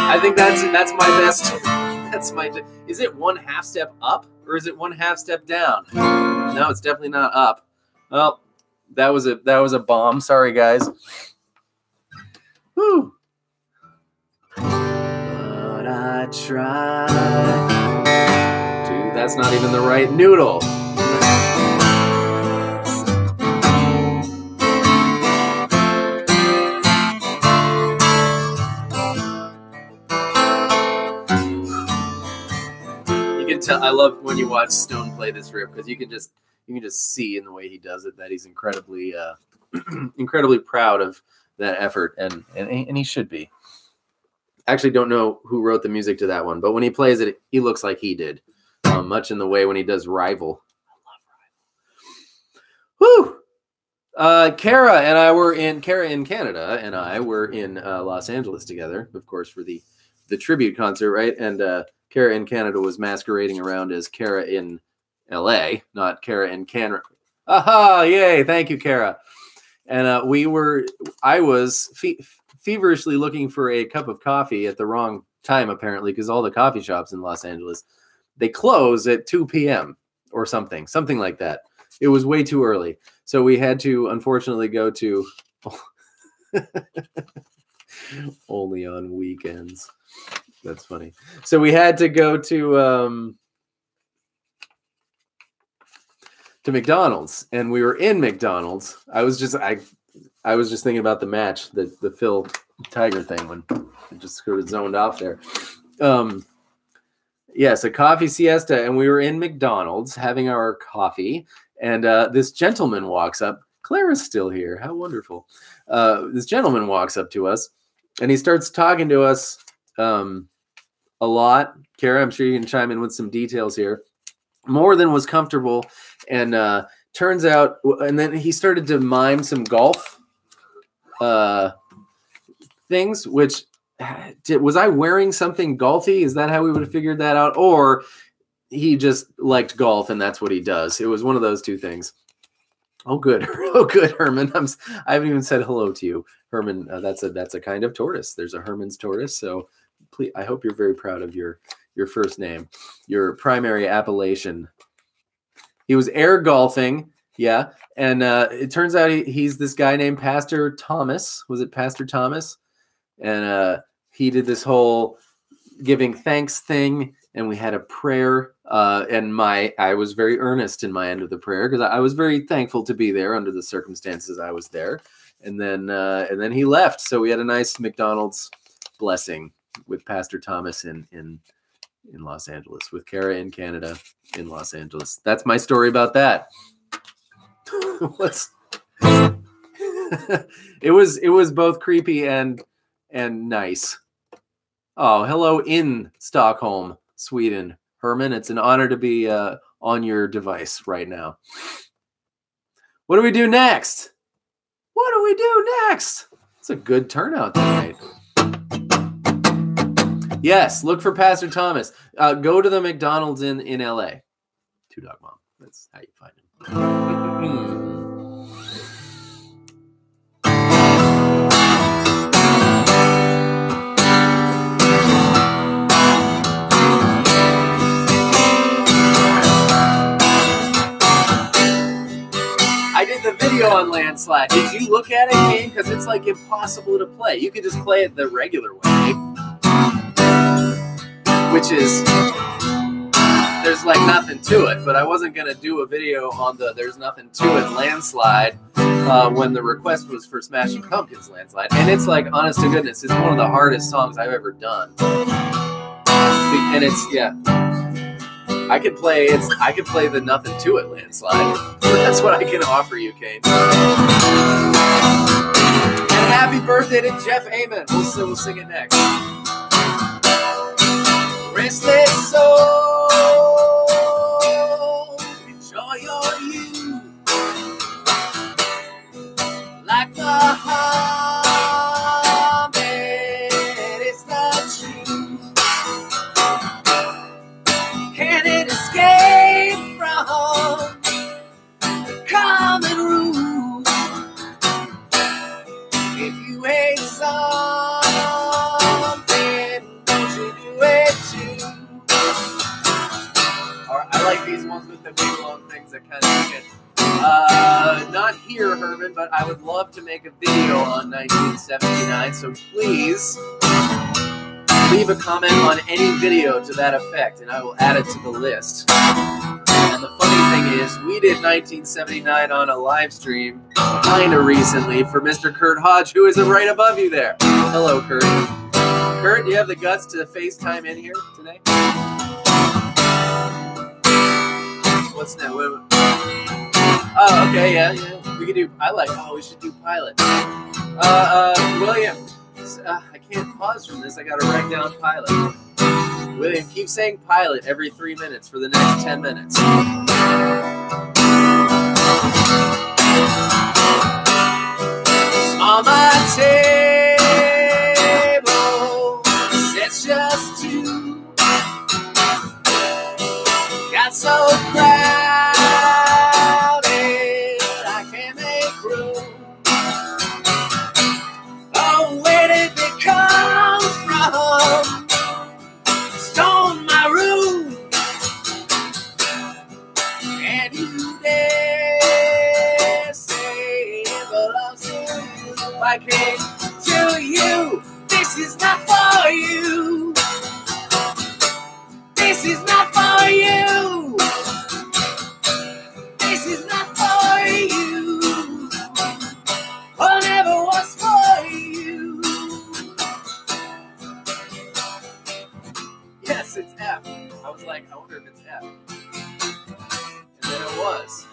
I think that's my best. That's my. Is it 1/2 step up or is it 1/2 step down? No, it's definitely not up. Well, that was a bomb. Sorry, guys. Whew. But I tried. Dude, that's not even the right noodle. You can tell. I love when you watch Stone play this riff because you can just see in the way he does it that he's incredibly incredibly proud of that effort, and he should be. Actually don't know who wrote the music to that one, but when he plays it, he looks like he did, much in the way when he does Rival. I love Rival. Woo! Kara in Canada, and I were in Los Angeles together, of course, for the tribute concert, right? And Kara in Canada was masquerading around as Kara in LA, not Kara in Canada. Aha! Yay! Thank you, Kara. And I was feverishly looking for a cup of coffee at the wrong time, apparently, because all the coffee shops in Los Angeles, they close at 2 p.m. or something like that. It was way too early. So we had to, unfortunately, go to only on weekends. That's funny. So we had to go to McDonald's, and we were in McDonald's. I was just thinking about the match, the Phil Tiger thing, when I just sort of zoned off there. Yes, a coffee siesta, and we were in McDonald's having our coffee, and this gentleman walks up. Clara's still here. How wonderful. This gentleman walks up to us, and he starts talking to us a lot. Kara, I'm sure you can chime in with some details here. More than was comfortable, and turns out, and then he started to mime some golf things, which was I wearing something golfy? Is that how we would have figured that out? Or he just liked golf and that's what he does. It was one of those two things. Oh, good. Oh, good, Herman. I haven't even said hello to you, Herman. That's a kind of tortoise. There's a Herman's tortoise. So please, I hope you're very proud of your first name, your primary appellation. He was air golfing. Yeah. And it turns out he's this guy named Pastor Thomas. Was it Pastor Thomas? And he did this whole giving thanks thing, and we had a prayer. And I was very earnest in my end of the prayer because I was very thankful to be there under the circumstances I was there. And then he left. So we had a nice McDonald's blessing with Pastor Thomas in Los Angeles, with Kara in Canada in Los Angeles. That's my story about that. It was both creepy and nice. Oh, hello in Stockholm, Sweden, Herman. It's an honor to be on your device right now. What do we do next? What do we do next? It's a good turnout tonight. Yes, look for Pastor Thomas. Go to the McDonald's in LA. Two Dog Mom. That's how you find him. I did the video on Landslide. Did you look at it, Kane? Because it's like impossible to play. You could just play it the regular way, which is, there's like nothing to it. But I wasn't going to do a video on the There's Nothing to It Landslide when the request was for Smashing Pumpkins Landslide. And it's like, honest to goodness, it's one of the hardest songs I've ever done. And it's, yeah. I could play the Nothing to It Landslide. That's what I can offer you, Kane. And happy birthday to Jeff Amon. We'll sing it next. Restless soul, enjoy your youth, like the Muhammad is the truth. something, don't you do it too. Or I like these ones with the big long things that kind of get. Not here, Herman, but I would love to make a video on 1979, so please leave a comment on any video to that effect, and I will add it to the list. And the funny thing is, we did 1979 on a live stream kind of recently for Mr. Kurt Hodge, who is right above you there. Hello, Kurt. Kurt, do you have the guts to FaceTime in here today? What's that? Oh, okay, yeah. We could do. We should do pilot. William, I can't pause from this. I got to write down pilot. William, keep saying pilot every 3 minutes for the next 10 minutes. On my table, it's just two. Got so crowded, I can't make room. Oh, where did they come from? Stone my room, and you dare say it belongs to you. I came to you. This is not for you. This is not for you. This is not for you. Or never was for you. Yes, it's F. I was like, I wonder if it's F. And then it was.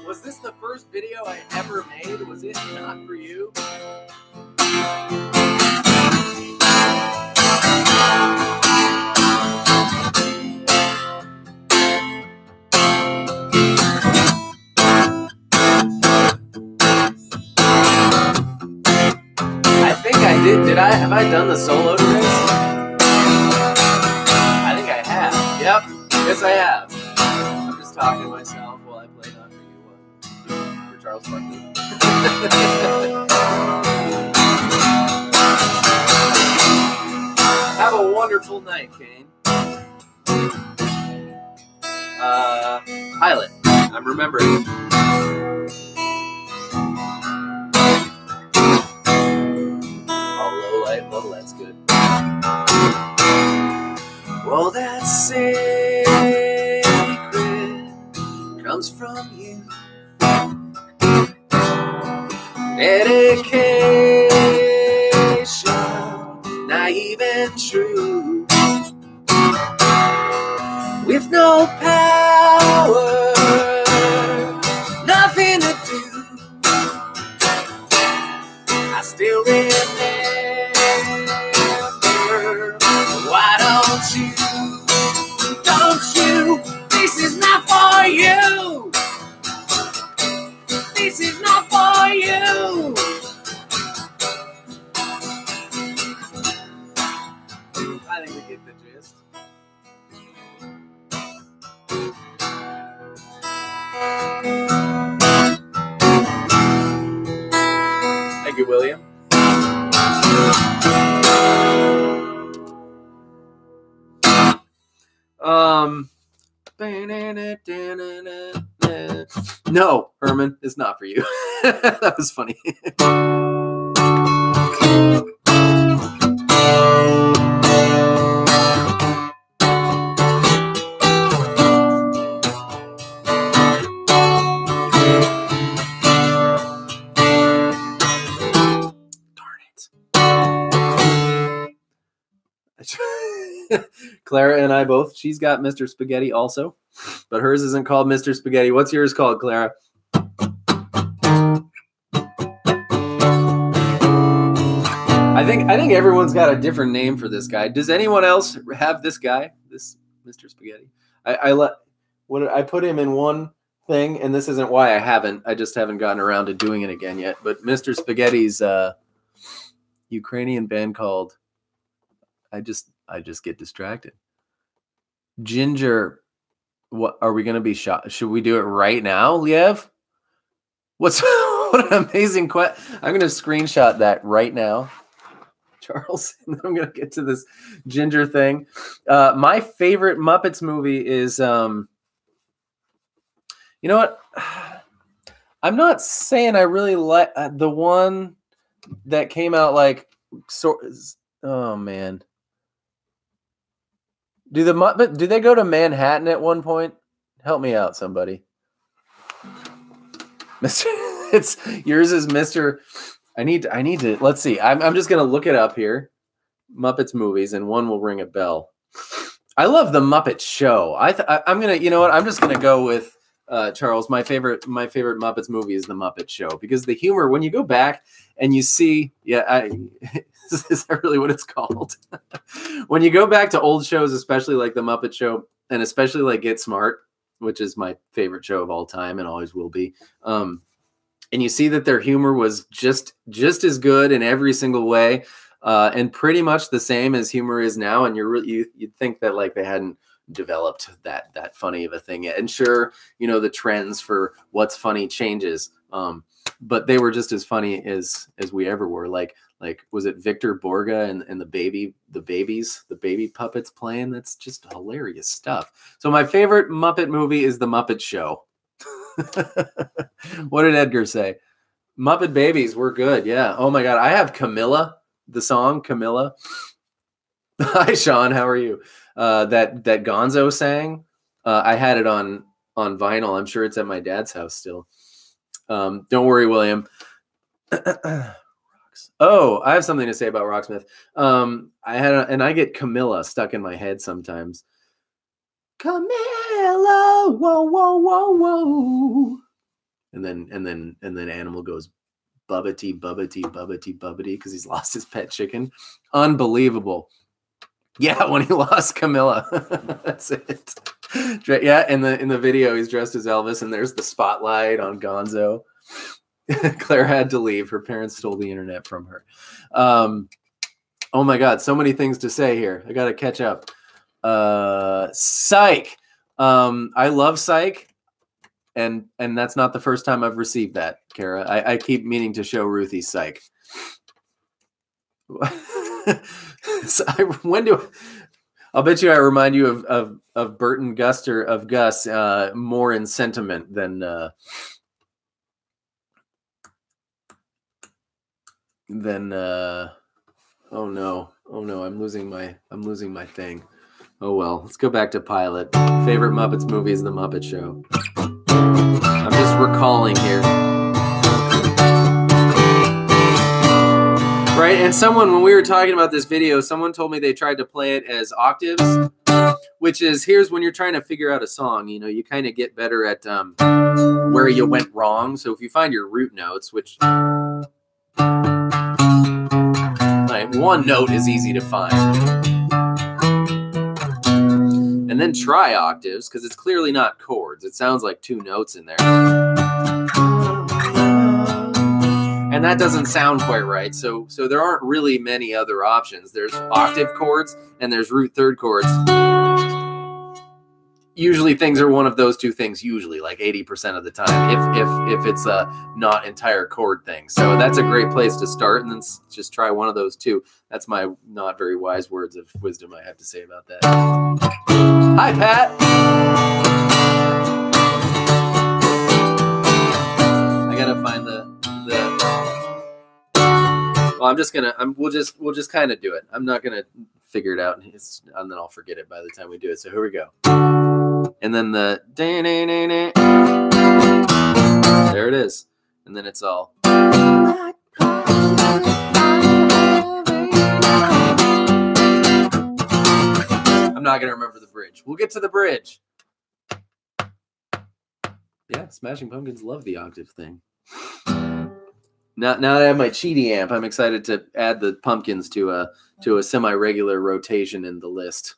Was this the first video I ever made? Was it not for you? I think I did. Have I done the solo to this? I think I have. Yep. Yes, I have. I'm just talking to myself while I play Not For You for Charles Barkley. Have a wonderful night, Kane. Pilot. I'm remembering. Oh, that's good. Well, that secret comes from you. Dedication, naive and true. With no power, nothing to do. I still remember. Why don't you? This is not for you. This is not for you. I think we get the gist. Thank you, William. No, Herman, it's not for you. That was funny. Clara and I both. She's got Mr. Spaghetti also, but hers isn't called Mr. Spaghetti. What's yours called, Clara? I think everyone's got a different name for this guy. Does anyone else have this guy, this Mr. Spaghetti? I put him in one thing, and this isn't why I haven't. I just haven't gotten around to doing it again yet. But Mr. Spaghetti's Ukrainian band called. I just get distracted. Ginger, what are we going to be shot? Should we do it right now, Liev? What an amazing question. I'm going to screenshot that right now. Charles. And then I'm gonna get to this ginger thing. My favorite Muppets movie is you know what? I'm not saying I really like the one that came out like oh man. Do they go to Manhattan at one point? Help me out, somebody. Mr. It's yours is Mr. I need to let's see. I'm just gonna look it up here. Muppets movies, and one will ring a bell. I love the Muppet Show. I'm gonna, you know what? I'm just gonna go with Charles. My favorite Muppets movie is the Muppet Show because the humor. When you go back and you see, is that really what it's called? When you go back to old shows, especially like the Muppet Show, and especially like Get Smart, which is my favorite show of all time and always will be. And you see that their humor was just as good in every single way. And pretty much the same as humor is now, and you'd think that like they hadn't developed that funny of a thing yet. And sure, you know, the trends for what's funny changes, but they were just as funny as we ever were. Like was it Victor Borga and the baby puppets playing? That's just hilarious stuff. So my favorite Muppet movie is the Muppet Show. What did Edgar say? Muppet Babies were good. Yeah. Oh my God, I have Camilla. The song Camilla. Hi Sean, how are you? That Gonzo sang. I had it on vinyl. I'm sure it's at my dad's house still. Don't worry, William. Oh, I have something to say about Rocksmith. I get Camilla stuck in my head sometimes. Camilla, whoa, whoa, whoa, whoa. And then Animal goes bubbity, bubbity, bubbity, bubbity, because he's lost his pet chicken. Unbelievable. Yeah, when he lost Camilla. That's it. Yeah, in the video, he's dressed as Elvis, and there's the spotlight on Gonzo. Claire had to leave. Her parents stole the internet from her. Oh my God, so many things to say here. I got to catch up. Psych. I love Psych. And that's not the first time I've received that, Kara. I keep meaning to show Ruthie Psych. So I'll bet you I remind you of Burton Guster of Gus more in sentiment than oh no, I'm losing my thing. Oh well, let's go back to Pilot. Favorite Muppets movie is The Muppet Show. I'm just recalling here. Right, and when we were talking about this video, someone told me they tried to play it as octaves, which is, here's when you're trying to figure out a song, you know, you kind of get better at where you went wrong. So if you find your root notes, which like one note is easy to find. And then try octaves, because it's clearly not chords. It sounds like two notes in there. And that doesn't sound quite right. So there aren't really many other options. There's octave chords and there's root third chords. Usually things are one of those two things, usually like 80% of the time, if it's a not entire chord thing. So that's a great place to start, and then just try one of those two. That's my not very wise words of wisdom I have to say about that. Hi, Pat. I gotta find the. Well, we'll just kind of do it. I'm not gonna figure it out, and then I'll forget it by the time we do it. So here we go. And then the there it is, and then it's all. I'm not gonna remember the bridge. We'll get to the bridge. Yeah, Smashing Pumpkins love the octave thing. Now that I have my Cheaty amp, I'm excited to add the Pumpkins to a semi-regular rotation in the list.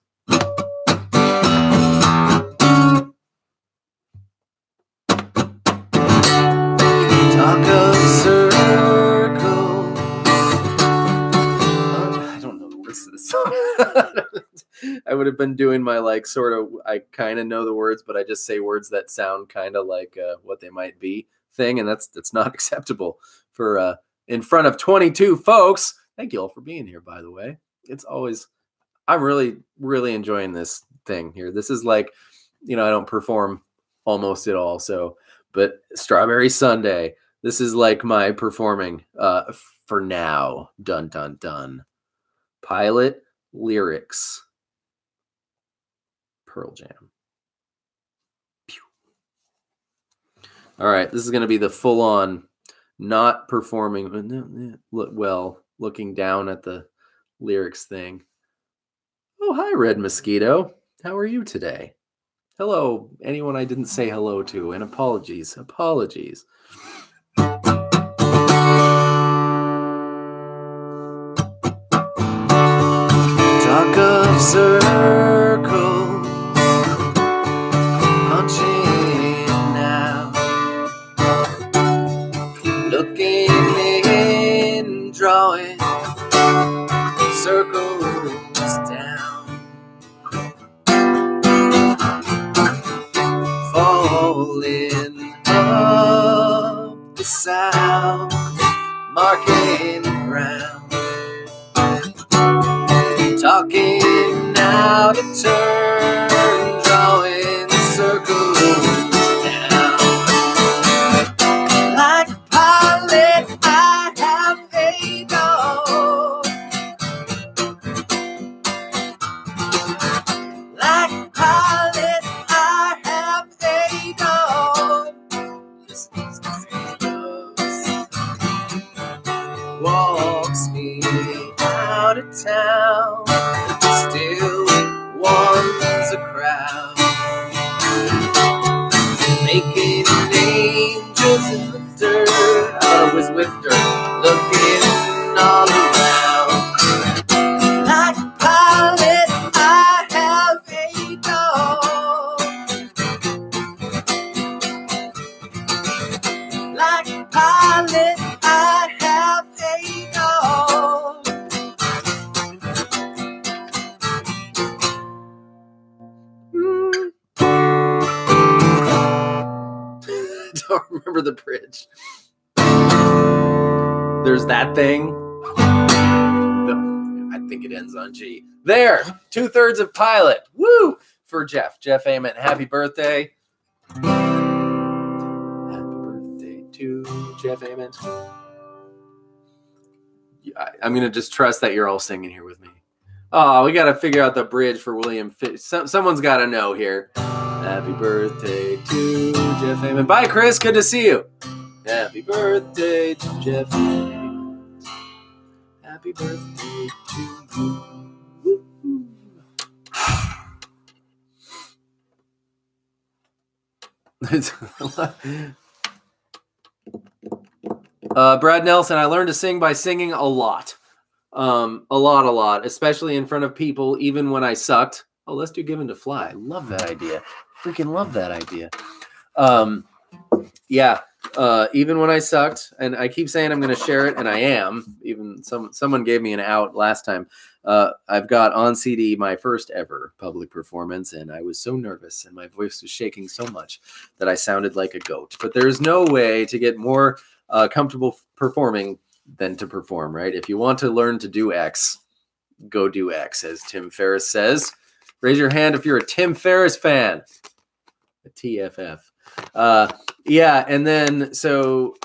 Taco circle. I don't know the words to this song. I would have been doing my I kind of know the words, but I just say words that sound kind of like what they might be thing, and that's not acceptable for in front of 22 folks. Thank you all for being here, by the way. It's always, I'm really, really enjoying this thing here. This is like, I don't perform almost at all. So, but Strawberry Sunday, this is like my performing for now. Dun, dun, dun. Pilot lyrics. Pearl Jam. Pew. All right. This is going to be the full on, not performing. Well, looking down at the lyrics thing. Oh, hi, Red Mosquito. How are you today? Hello, anyone I didn't say hello to, and apologies. Talk of circles, punching now, looking in, drawing circles down, falling up the south, marking ground, talking now to turn, drawing circles down. Like a pilot, I have a dog. Like a pilot, I have a dog. Walks me out of town, still wants a crowd, making angels in the dirt. I was with her, looking all around. Like a pilot, I have a dog. Like a pilot, I have a dog. Don't remember the bridge. There's that thing. I think it ends on G. There, 2/3 of Pilot. Woo! For Jeff. Jeff Ament, happy birthday. Happy birthday to Jeff Ament. I'm going to just trust that you're all singing here with me. Oh, we got to figure out the bridge for William Fish. Someone's got to know here. Happy birthday to Jeff Ament. Bye, Chris. Good to see you. Happy birthday to Jeff Ament. Happy birthday to you. Brad Nelson, I learned to sing by singing a lot. A lot, especially in front of people, even when I sucked. Oh, let's do Given to Fly. Love that idea. Freaking love that idea. Yeah, even when I sucked, and I keep saying I'm going to share it, and I am. Even someone gave me an out last time. I've got on CD my first ever public performance, and I was so nervous, and my voice was shaking so much that I sounded like a goat. But there's no way to get more comfortable performing than to perform, right? If you want to learn to do X, go do X, as Tim Ferriss says. Raise your hand if you're a Tim Ferriss fan. A TFF. Yeah, and then so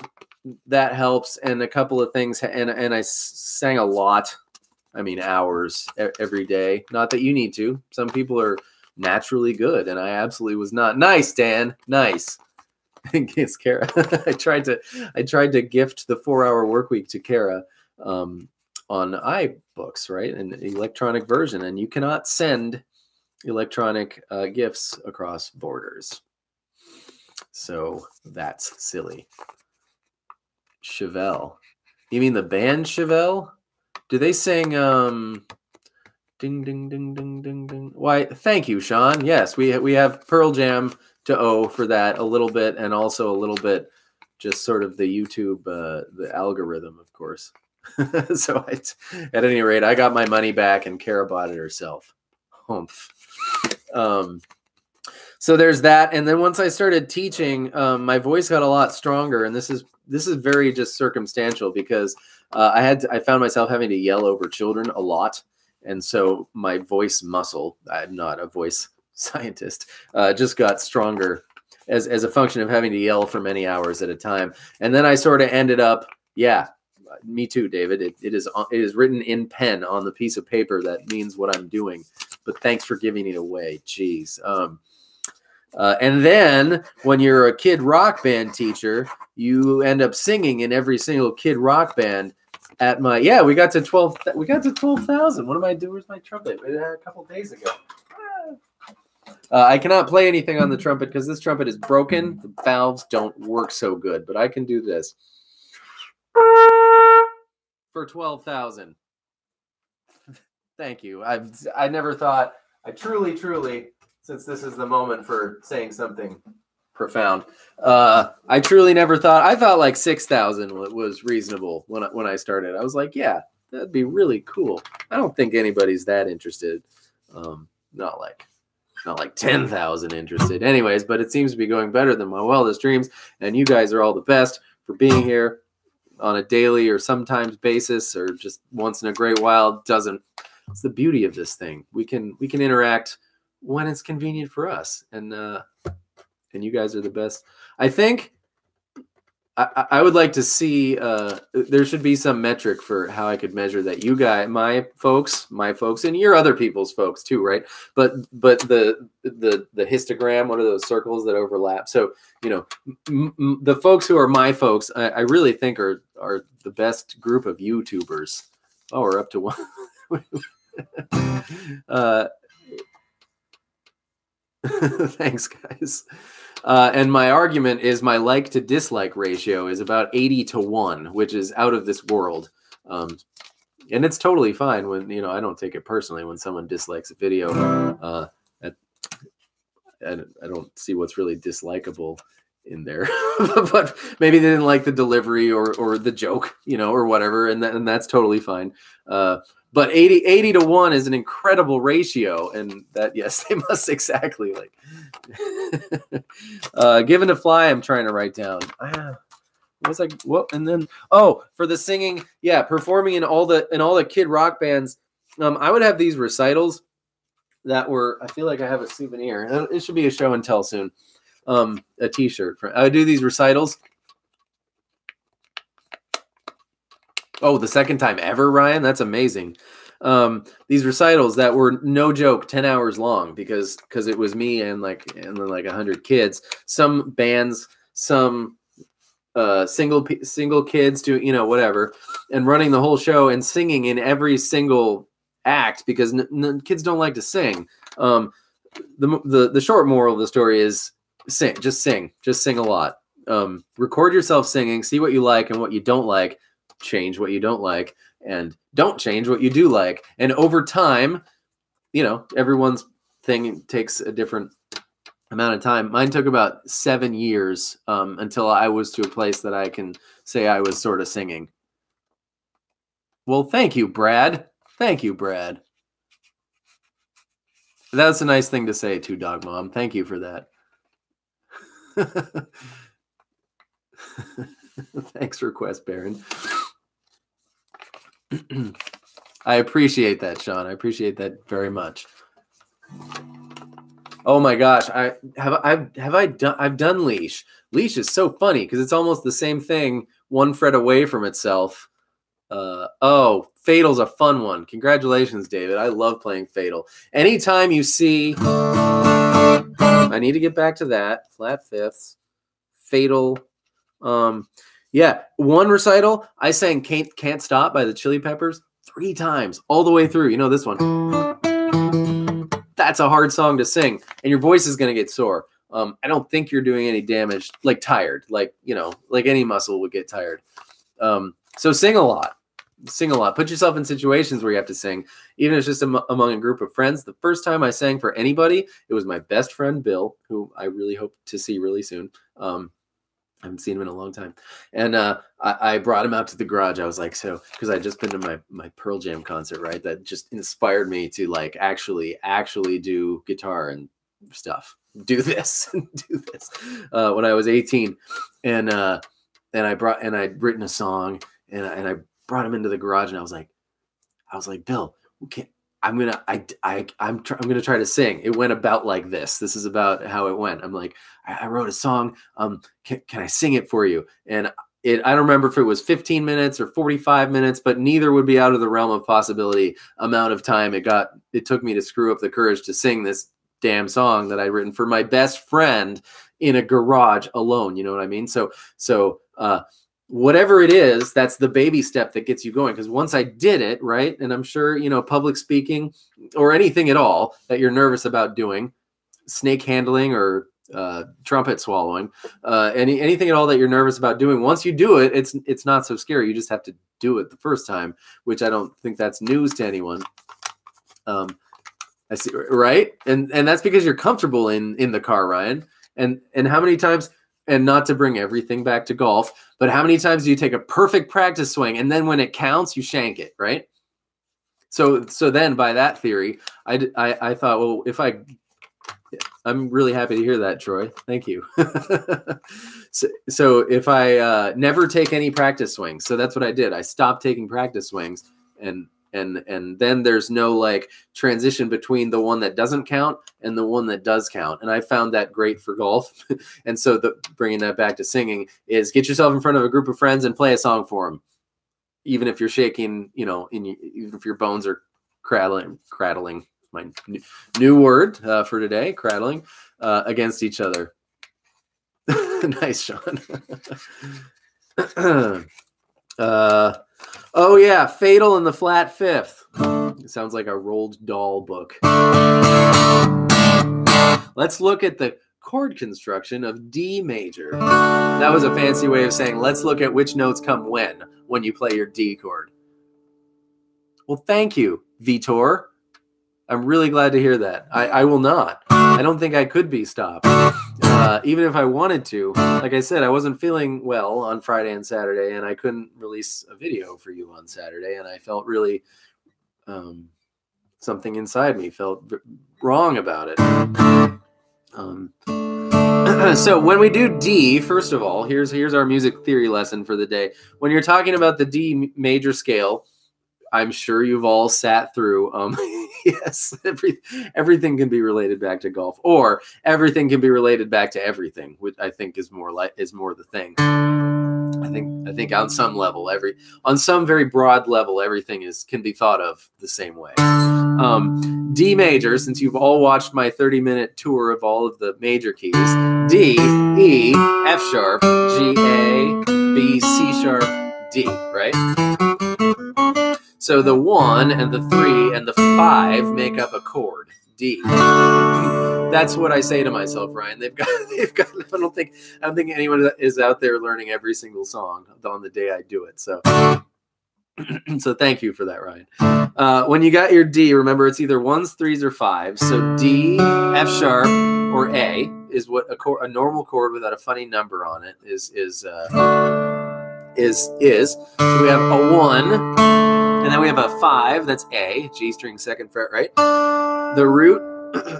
that helps, and a couple of things, and I sang a lot. I mean, hours every day. Not that you need to. Some people are naturally good, and I absolutely was not. Nice, Dan. Nice. It's Kara. I tried to gift the 4-hour work week to Kara on iBooks, right? An electronic version, and you cannot send electronic gifts across borders. So that's silly. Chevelle. You mean the band Chevelle? Do they sing ding ding ding ding ding ding? Why, thank you, Sean. Yes, we have Pearl Jam to owe for that a little bit, and also a little bit just sort of the YouTube the algorithm, of course. So at any rate, I got my money back, and Kara bought it herself. Humph. So there's that, and then once I started teaching, my voice got a lot stronger, and this is this is very just circumstantial because I found myself having to yell over children a lot. And so my voice muscle, I'm not a voice scientist, just got stronger as a function of having to yell for many hours at a time. And then I sort of ended up, yeah, me too, David. It is written in pen on the piece of paper that means what I'm doing. But thanks for giving it away. Jeez. And then when you're a kid rock band teacher, you end up singing in every single kid rock band. At my we got to 12,000. What am I doing with my trumpet? A couple days ago. I cannot play anything on the trumpet because this trumpet is broken. The valves don't work so good, but I can do this for 12,000. Thank you. I never thought. I truly, since this is the moment for saying something profound, I truly never thought. I thought like 6,000 was reasonable when I started. I was like, yeah, that'd be really cool. I don't think anybody's that interested. Not like 10,000 interested. Anyways, but it seems to be going better than my wildest dreams. And you guys are all the best for being here on a daily or sometimes basis or just once in a great while. It's the beauty of this thing. We can interact when it's convenient for us. And you guys are the best. I think I would like to see, there should be some metric for how I could measure that you guys, my folks, and your other people's folks too, right? But the histogram, what are those circles that overlap? So, the folks who are my folks, I really think are the best group of YouTubers. Oh, we're up to one. Thanks, guys. And my argument is my like to dislike ratio is about 80 to 1, which is out of this world. And it's totally fine when, I don't take it personally when someone dislikes a video. I don't see what's really dislikable in there, but maybe they didn't like the delivery or the joke, or whatever. And that's totally fine. But 80 to 1 is an incredible ratio. And that, yes, they must exactly like given to fly. I'm trying to write down. And then, for the singing. Yeah. Performing in all the kid rock bands. I would have these recitals that were, I feel like I have a souvenir. It should be a show and tell soon. A t-shirt. I would do these recitals. Oh, the second time ever, Ryan? That's amazing. These recitals that were, no joke, 10 hours long because it was me and then 100 kids. Some bands, some single kids do, whatever, and running the whole show and singing in every single act because kids don't like to sing. The short moral of the story is just sing a lot. Record yourself singing, see what you like and what you don't like. Change what you don't like and don't change what you do like. And over time, everyone's thing takes a different amount of time. Mine took about 7 years until I was to a place that I can say I was sort of singing. Well, thank you, Brad. Thank you, Brad. That's a nice thing to say too, Dog Mom. Thank you for that. Thanks for Quest Baron. I appreciate that, Sean. I appreciate that very much. Oh my gosh, I've done Leash. Leash is so funny because it's almost the same thing, one fret away from itself. Fatal's a fun one. Congratulations, David. I love playing Fatal. Anytime you see, I need to get back to that. Flat fifths, Fatal. Yeah, one recital, I sang Can't Stop by the Chili Peppers 3 times, all the way through. You know this one. That's a hard song to sing, and your voice is going to get sore. I don't think you're doing any damage, like tired, like any muscle would get tired. So sing a lot. Put yourself in situations where you have to sing, even if it's just among a group of friends. The first time I sang for anybody, it was my best friend, Bill, who I really hope to see really soon. I haven't seen him in a long time. And I brought him out to the garage. I was like, because I'd just been to my Pearl Jam concert, right? That just inspired me to actually do guitar and stuff. Do this when I was 18. And I'd written a song, and I brought him into the garage, and I was like, Bill, I'm gonna try to sing. It went about like this. This is about how it went. I'm like, I wrote a song. Can I sing it for you? And I don't remember if it was 15 minutes or 45 minutes, but neither would be out of the realm of possibility amount of time it took me to screw up the courage to sing this damn song that I'd written for my best friend in a garage alone. You know what I mean? So whatever it is, that's the baby step that gets you going. Because once I did it, right, and I'm sure, public speaking or anything at all that you're nervous about doing, snake handling or trumpet swallowing, anything at all that you're nervous about doing, once you do it, it's not so scary. You just have to do it the first time, which I don't think that's news to anyone. I see, right? And that's because you're comfortable in the car, Ryan. And how many times, and not to bring everything back to golf, but how many times do you take a perfect practice swing and then when it counts, you shank it, right? So then by that theory, I thought, well, I'm really happy to hear that, Troy. Thank you. so if I never take any practice swings, so that's what I did. I stopped taking practice swings, and then there's no like transition between the one that doesn't count and the one that does count. And I found that great for golf. And so bringing that back to singing is get yourself in front of a group of friends and play a song for them. Even if you're shaking, even if your bones are crattling, my new word for today, crattling, against each other. Nice, Sean. Oh yeah, Fatal in the Flat Fifth. It sounds like a Roald Dahl book. Let's look at the chord construction of D major. That was a fancy way of saying let's look at which notes come when you play your D chord. Well, thank you, Vitor. I'm really glad to hear that. I will not. I don't think I could be stopped. Even if I wanted to. Like I said, I wasn't feeling well on Friday and Saturday, and I couldn't release a video for you on Saturday, and I felt really something inside me felt wrong about it. So when we do D, first of all, here's our music theory lesson for the day. When you're talking about the D major scale, I'm sure you've all sat through. Yes, everything can be related back to golf, or everything can be related back to everything, which I think is more the thing. I think on some level, on some very broad level, everything can be thought of the same way. D major, since you've all watched my 30-minute tour of all of the major keys: D, E, F sharp, G, A, B, C sharp, D, right? So the 1 and the 3 and the 5 make up a chord, D. That's what I say to myself, Ryan. They've got. I don't think anyone is out there learning every single song on the day I do it. So thank you for that, Ryan. When you got your D, remember it's either 1s, 3s, or 5s. So D, F sharp, or A is what a normal chord without a funny number on it is. So we have a 1. And then we have a 5, that's A, G string 2nd fret, right? The root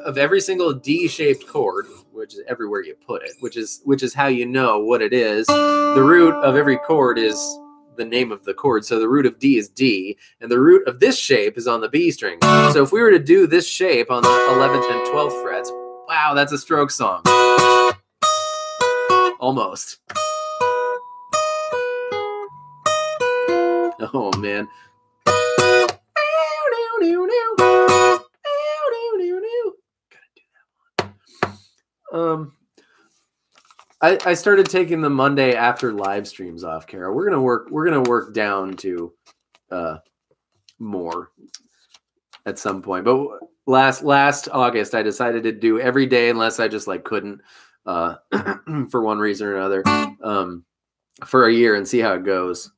of every single D-shaped chord, which is everywhere you put it, which is how you know what it is. The root of every chord is the name of the chord. So the root of D is D, and the root of this shape is on the B string. So if we were to do this shape on the 11th and 12th frets, wow, that's a stroke song. Almost. Oh, man. I started taking the Monday after live streams off, Kara. We're gonna work down to more at some point. But last August, I decided to do every day unless I just couldn't for one reason or another for a year and see how it goes.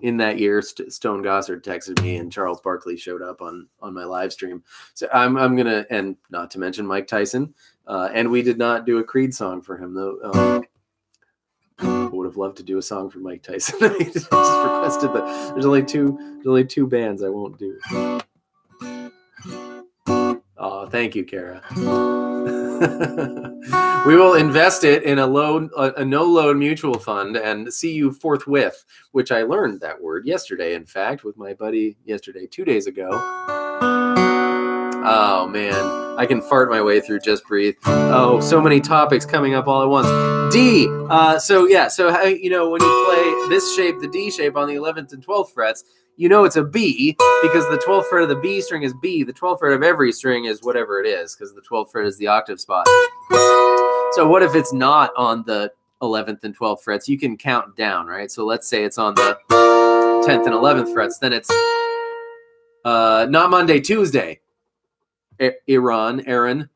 In that year, Stone Gossard texted me and Charles Barkley showed up on my live stream. So I'm gonna, and not to mention Mike Tyson, and we did not do a Creed song for him though. I would have loved to do a song for Mike Tyson. I just requested, but there's only two bands I won't do. Oh, thank you, Kara. We will invest it in a no-load mutual fund and see you forthwith, which I learned that word yesterday, in fact, with my buddy yesterday, 2 days ago. Oh, man. I can fart my way through Just Breathe. Oh, so many topics coming up all at once. D. So how, you know, when you play this shape, the D shape on the 11th and 12th frets, you know it's a B because the 12th fret of the B string is B. The 12th fret of every string is whatever it is because the 12th fret is the octave spot. So what if it's not on the 11th and 12th frets? You can count down, right? So let's say it's on the 10th and 11th frets. Then it's not Monday, Tuesday. Aaron,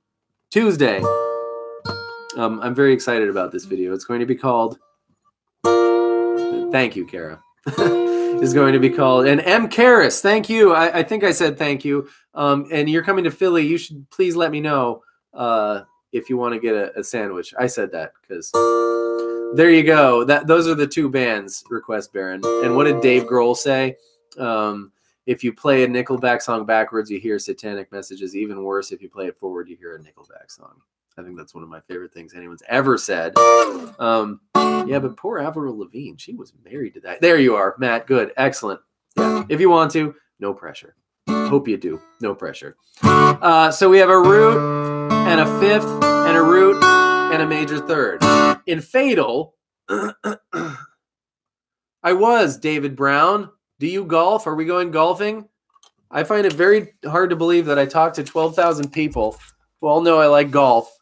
Tuesday. I'm very excited about this video. It's going to be called, thank you, Kara. Is going to be called, and M. Karras, thank you. I think I said thank you. And you're coming to Philly. You should please let me know if you want to get a sandwich. I said that because there you go. Those are the two bands, Request Baron. And what did Dave Grohl say? If you play a Nickelback song backwards, you hear satanic messages. Even worse, if you play it forward, you hear a Nickelback song. I think that's one of my favorite things anyone's ever said. Yeah, but poor Avril Lavigne. She was married to that. There you are, Matt. Good. Excellent. Yeah. If you want to, no pressure. Hope you do. No pressure. So we have a root and a fifth and a root and a major third. In Fatal, I was David Brown. Do you golf? Are we going golfing? I find it very hard to believe that I talked to 12,000 people who all know I like golf.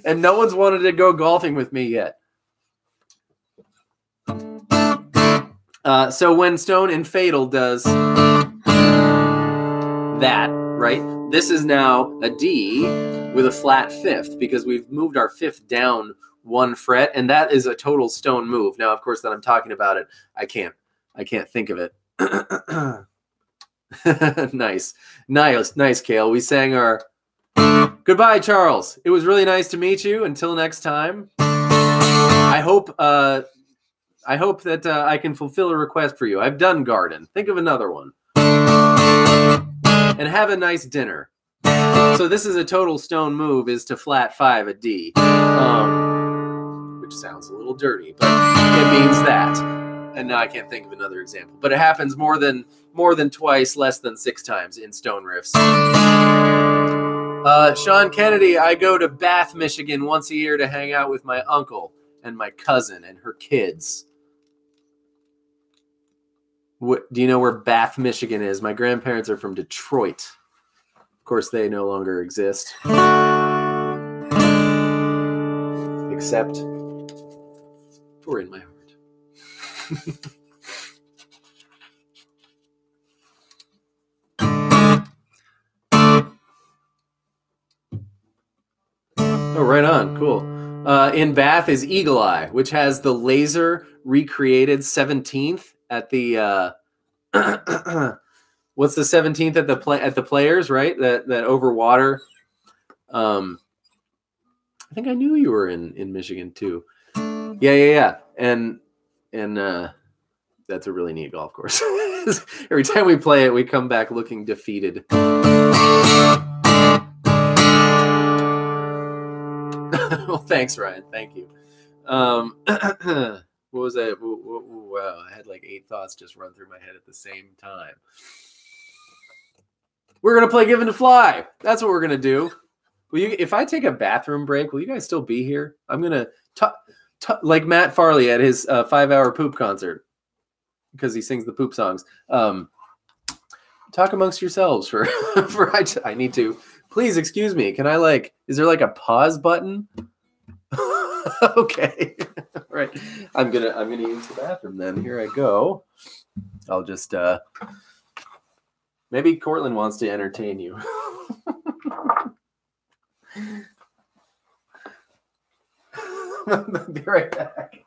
And no one's wanted to go golfing with me yet. So when Stone in Fatal does that, right? This is now a D with a flat fifth because we've moved our fifth down one fret, and that is a total Stone move. Now, of course, that I'm talking about it, I can't think of it. Nice, Kale. We sang our goodbye, Charles. It was really nice to meet you. Until next time. I hope that I can fulfill a request for you. I've done Garden. Think of another one. And have a nice dinner. So this is a total Stone move, is to flat 5 a D. Which sounds a little dirty, but it means that. And now I can't think of another example. But it happens more than twice, less than 6 times in Stone riffs. Sean Kennedy, I go to Bath, Michigan once a year to hang out with my uncle and my cousin and her kids. Do you know where Bath, Michigan is? My grandparents are from Detroit. Of course, they no longer exist. Except for in my heart. Oh, right on. Cool. In Bath is Eagle Eye, which has the laser recreated 17th at the what's the 17th at the Players, right? That over water. I think I knew you were in Michigan too. Yeah. And that's a really neat golf course. Every time we play it, we come back looking defeated. Well, thanks, Ryan. Thank you. What was that? Wow, I had like 8 thoughts just run through my head at the same time. We're going to play Given to Fly. That's what we're going to do. If I take a bathroom break, will you guys still be here? I'm going to like Matt Farley at his 5-hour poop concert, because he sings the poop songs. Talk amongst yourselves for I need to. Please excuse me. Can I is there like a pause button? Okay. All right. I'm gonna use the bathroom then. Here I go. I'll just maybe Cortland wants to entertain you. Be right back.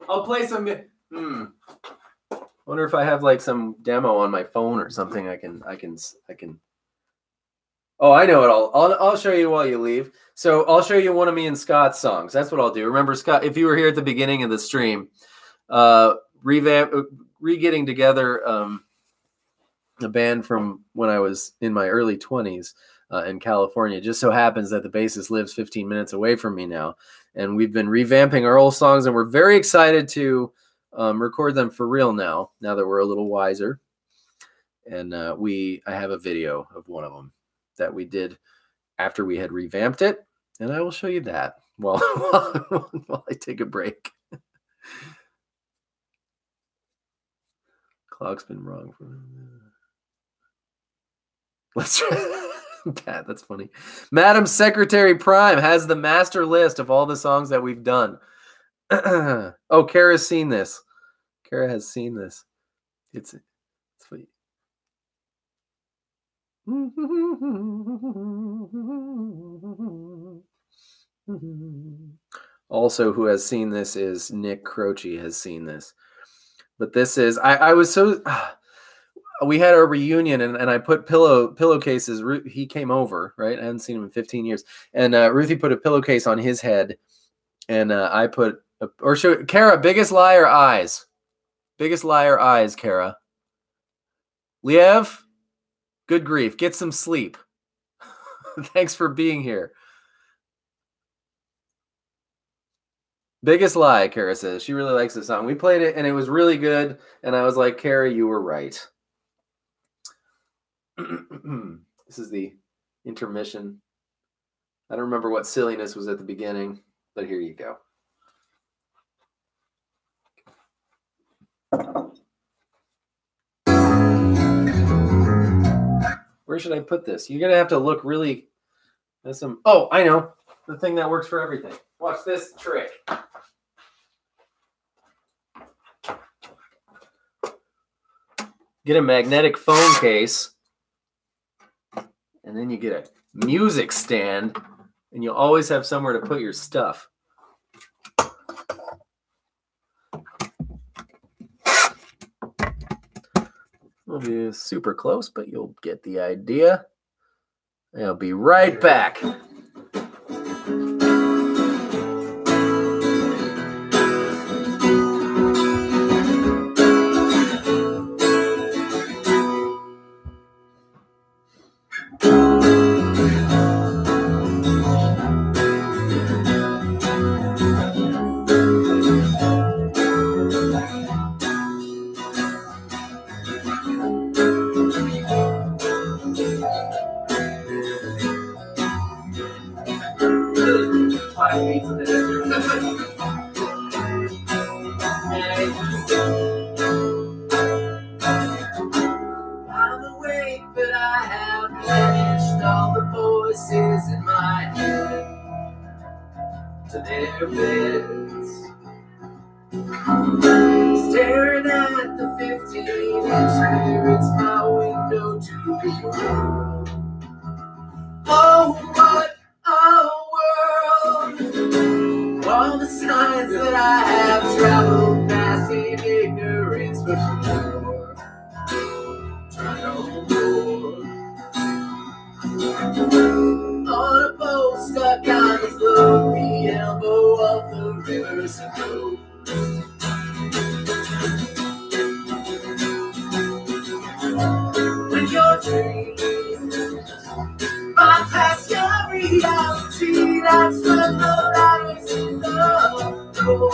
I'll play some. Wonder if I have like some demo on my phone or something. I can. Oh, I know it all. I'll show you while you leave. So I'll show you one of me and Scott's songs. That's what I'll do. Remember, Scott, if you were here at the beginning of the stream, re-getting together a band from when I was in my early 20s. in California. It just so happens that the bassist lives 15 minutes away from me now. And we've been revamping our old songs, and we're very excited to record them for real now that we're a little wiser. And I have a video of one of them that we did after we had revamped it, and I will show you that while I take a break. Clock's been wrong for let's try. Pat, that's funny. Madam Secretary Prime has the master list of all the songs that we've done. Oh, Kara's seen this. Kara has seen this. It's sweet. Also, who has seen this is Nick Croce has seen this. But this is, I was so, we had our reunion and I put pillowcases. He came over, right? I hadn't seen him in 15 years. And Ruthie put a pillowcase on his head. And I put, Kara, biggest liar eyes. Biggest liar eyes, Kara. Liev, good grief. Get some sleep. Thanks for being here. Biggest lie, Kara says. She really likes the song. We played it, and it was really good. And I was like, Kara, you were right. This is the intermission. I don't remember what silliness was at the beginning, but here you go. Where should I put this? You're going to have to look really... Oh, I know. The thing that works for everything. Watch this trick. Get a magnetic phone case, and then you get a music stand, and you'll always have somewhere to put your stuff. We'll be super close, but you'll get the idea. I'll be right back. I'm awake, but I have banished all the voices in my head to their beds, staring at the 15-inch mirrors, my window to the world. Oh, what a world! All the signs that I have traveled past in ignorance before. Turn overboard. On a boat stuck on the float, the elbow of the river suppose. When your dreams bypass your reality, that's when the light is in the door.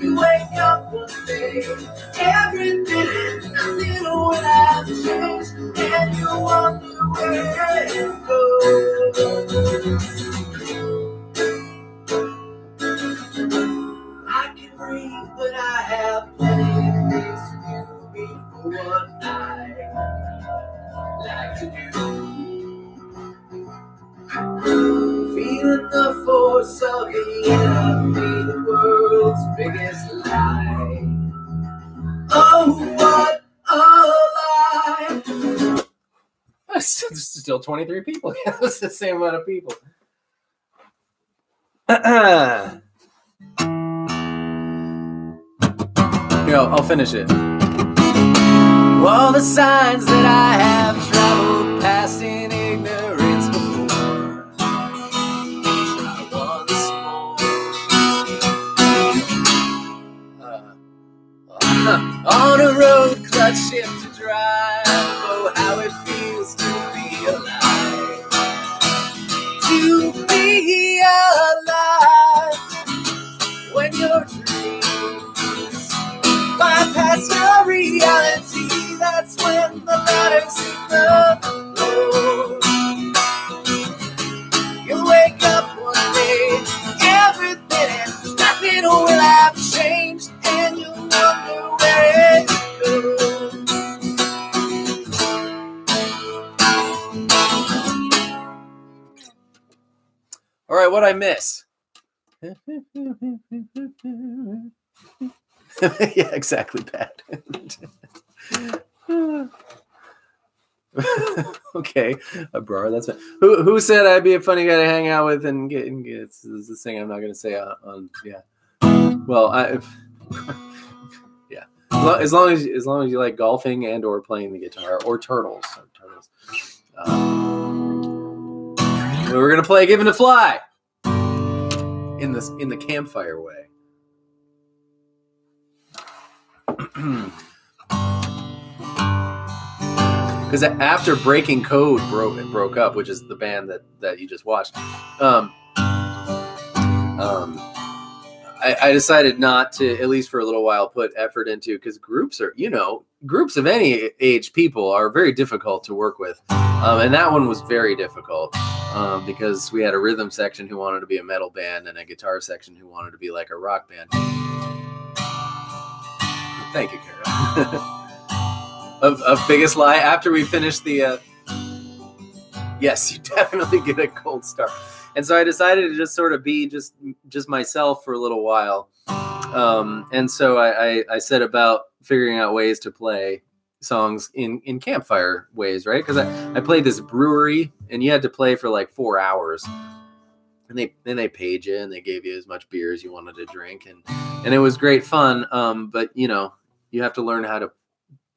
You wake up one day, everything is nothing would have changed, and you wonder where it goes. I can breathe, but I have plenty of things to do before what I like to do. Feeling the force of the enemy, the world's biggest lie. Oh, what a lie! There's still 23 people. That's the same amount of people. Here, I'll finish it. All the signs that I have traveled past in ignorance before. Try once more. On a road, clutch shift to drive. Oh, how it feels waters hit the floor. You wake up one day, everything and nothing will have changed, and you wonder where it goes. All right, what'd I miss? Yeah, exactly, Pat. Okay, bro, that's fine. Who said I'd be a funny guy to hang out with and get? This is this thing I'm not going to say on. Yeah. Well, yeah. As long as you like golfing and or playing the guitar or turtles. We're gonna play Given to Fly in the campfire way. Because after Breaking Code broke up, which is the band that you just watched, I decided not to, at least for a little while, put effort into, because groups of any age people are very difficult to work with. And that one was very difficult because we had a rhythm section who wanted to be a metal band and a guitar section who wanted to be like a rock band. Thank you, Kara. of Biggest Lie, after we finished the... yes, you definitely get a gold star. And so I decided to just sort of be just myself for a little while. And so I set about figuring out ways to play songs in campfire ways, right? Because I played this brewery, and you had to play for like 4 hours. And they paid you, and they gave you as much beer as you wanted to drink. And it was great fun. But, you have to learn how to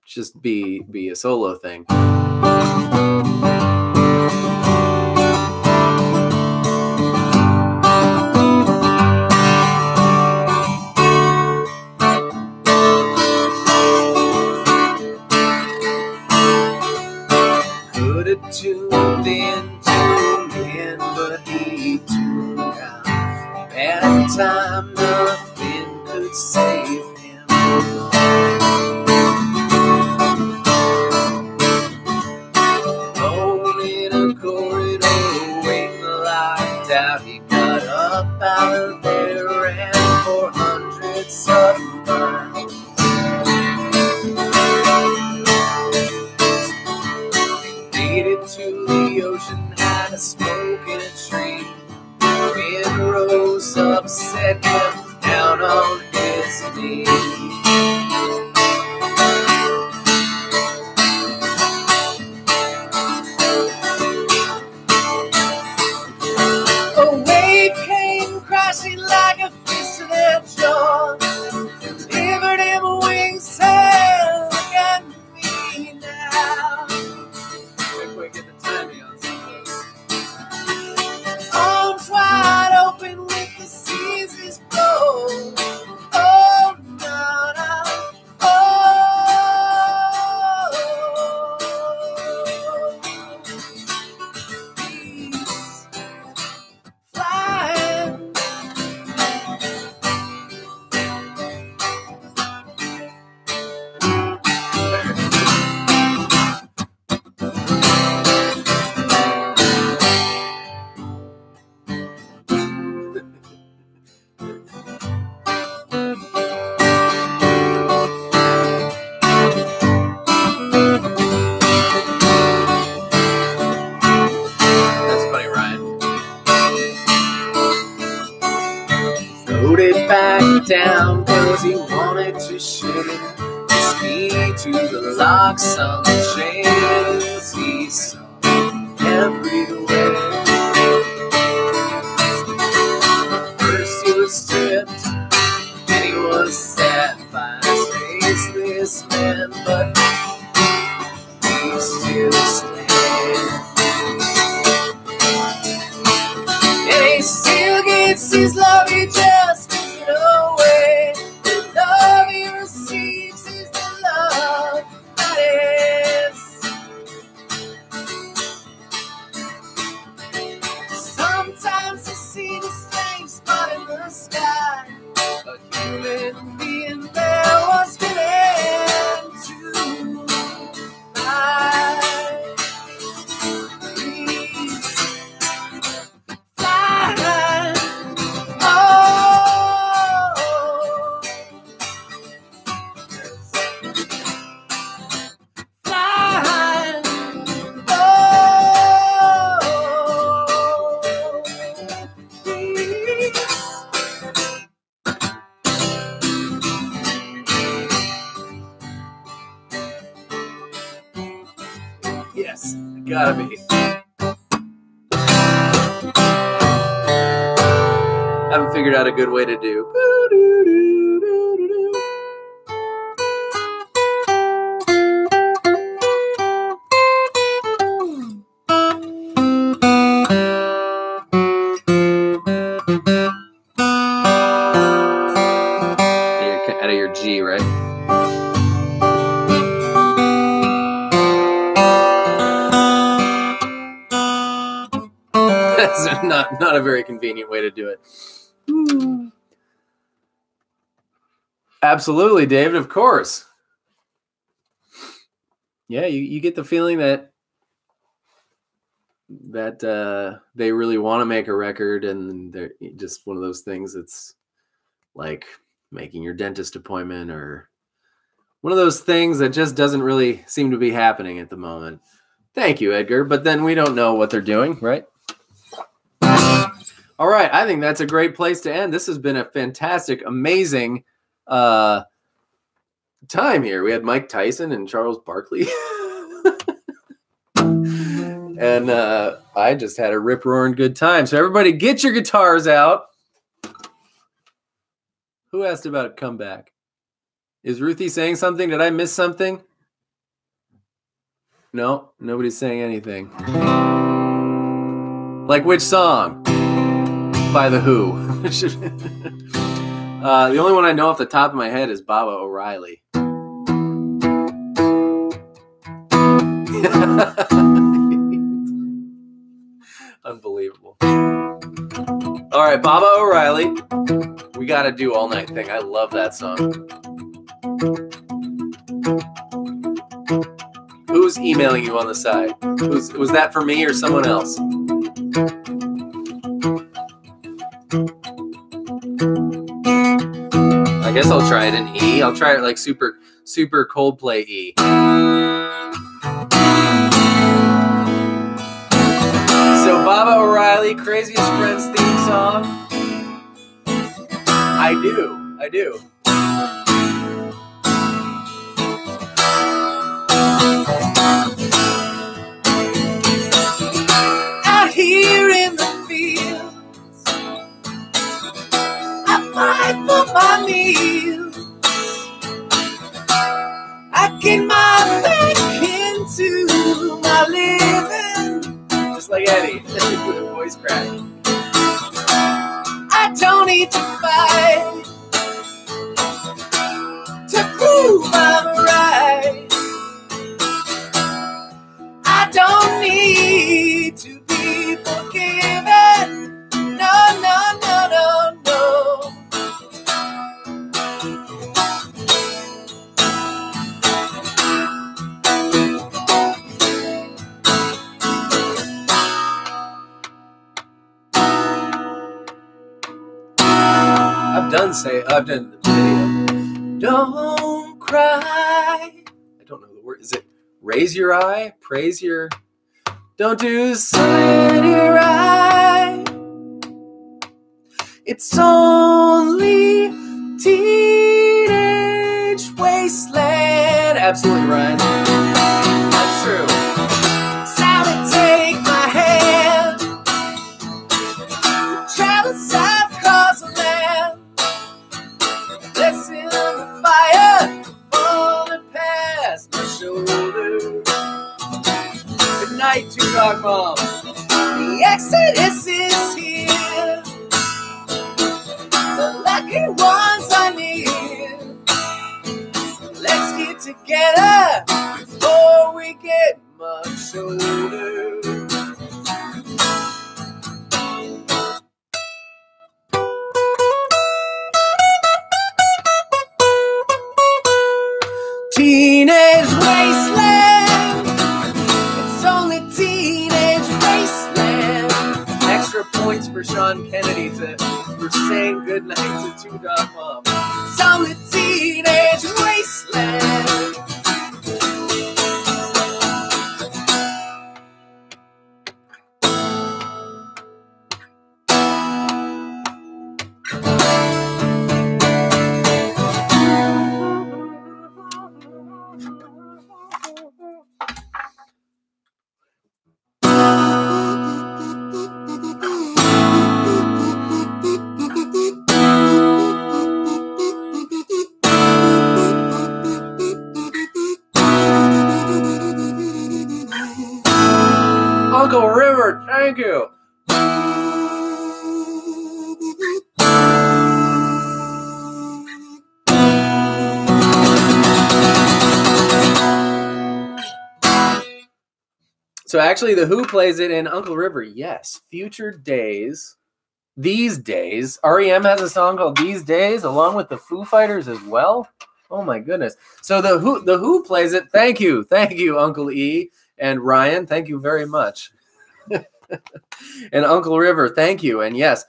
just be a solo thing. Tuned in to him, but he tuned out. At the time, nothing could save him. Alone in a corridor, waiting locked out, he got up out of there and for hundreds of miles. To the ocean, had a smoke in a tree. Wind rose up, set him down on his knees. A wave came crashing like a fist to their jaw, delivered him wings, said, "Look at me now." Get the timing on some of those. Arms wide open with the seasons blow. Oh, no, no. Oh, he's flying. Back down cause he wanted to shoot his key to the locks on the chains he saw everywhere. First he was stripped, then he was sat by his faceless man, but he still stands. And he still gets his love, he just away. The love he receives is the love that is. Sometimes you see the same spot in the sky, a human being there was given to Yes, gotta be. Haven't figured out a good way to do. Out of your G, right? That's not a very convenient way to do it. Absolutely, David, of course. Yeah, you get the feeling that they really want to make a record, and they're just one of those things that's like making your dentist appointment, or one of those things that just doesn't really seem to be happening at the moment. Thank you, Edgar. But then we don't know what they're doing, right? All right. I think that's a great place to end. This has been a fantastic, amazing time here. We had Mike Tyson and Charles Barkley. And I just had a rip-roaring good time. So everybody get your guitars out. Who asked about a comeback? Is Ruthie saying something? Did I miss something? No, nobody's saying anything. Like which song? By The Who. The only one I know off the top of my head is Baba O'Reilly. Unbelievable. All right, Baba O'Reilly. We Gotta Do All Night Thing. I love that song. Who's emailing you on the side? Was that for me or someone else? I guess I'll try it in E. I'll try it like super Coldplay E. So Baba O'Reilly, Craziest Friends theme song. I do. Out here in the fields, I fight for my meals. I get my back into my living, just like Eddie with a voice crack. I don't need to fight to prove I'm right. I don't need to be forgiven. No. I've done the video. Don't cry. I don't know the word. Is it raise your eye? Praise your. Don't do sun in your eye. It's only teenage wasteland. Absolutely right. That's true. Sally, take my hand. Travel south across the land. Listen to the fire falling past my shoulder. Good night, Two Dog Mom. The Exodus is here. The lucky ones are near. Let's get together before we get much older. Teenage wasteland. It's only teenage wasteland. Extra points for Sean Kennedy for saying goodnight to Two Dog Mom. It's only teenage wasteland. Thank you. So actually, The Who plays it in Uncle River. Yes, Future Days. These Days. REM has a song called These Days, along with the Foo Fighters as well. Oh my goodness. So the Who plays it. Thank you, Uncle E and Ryan. Thank you very much. And Uncle River, thank you. And yes,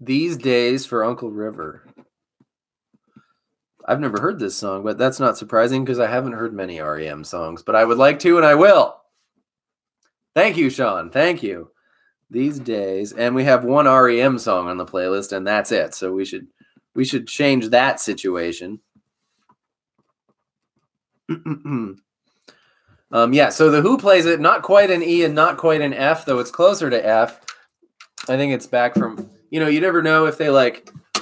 These Days for Uncle River. I've never heard this song, but that's not surprising because I haven't heard many REM songs, but I would like to, and I will. Thank you, Sean. Thank you. These Days. And we have one REM song on the playlist, and that's it. So we should change that situation. Yeah, so the Who plays it, not quite an E and not quite an F, though it's closer to F. I think it's back from, you never know if they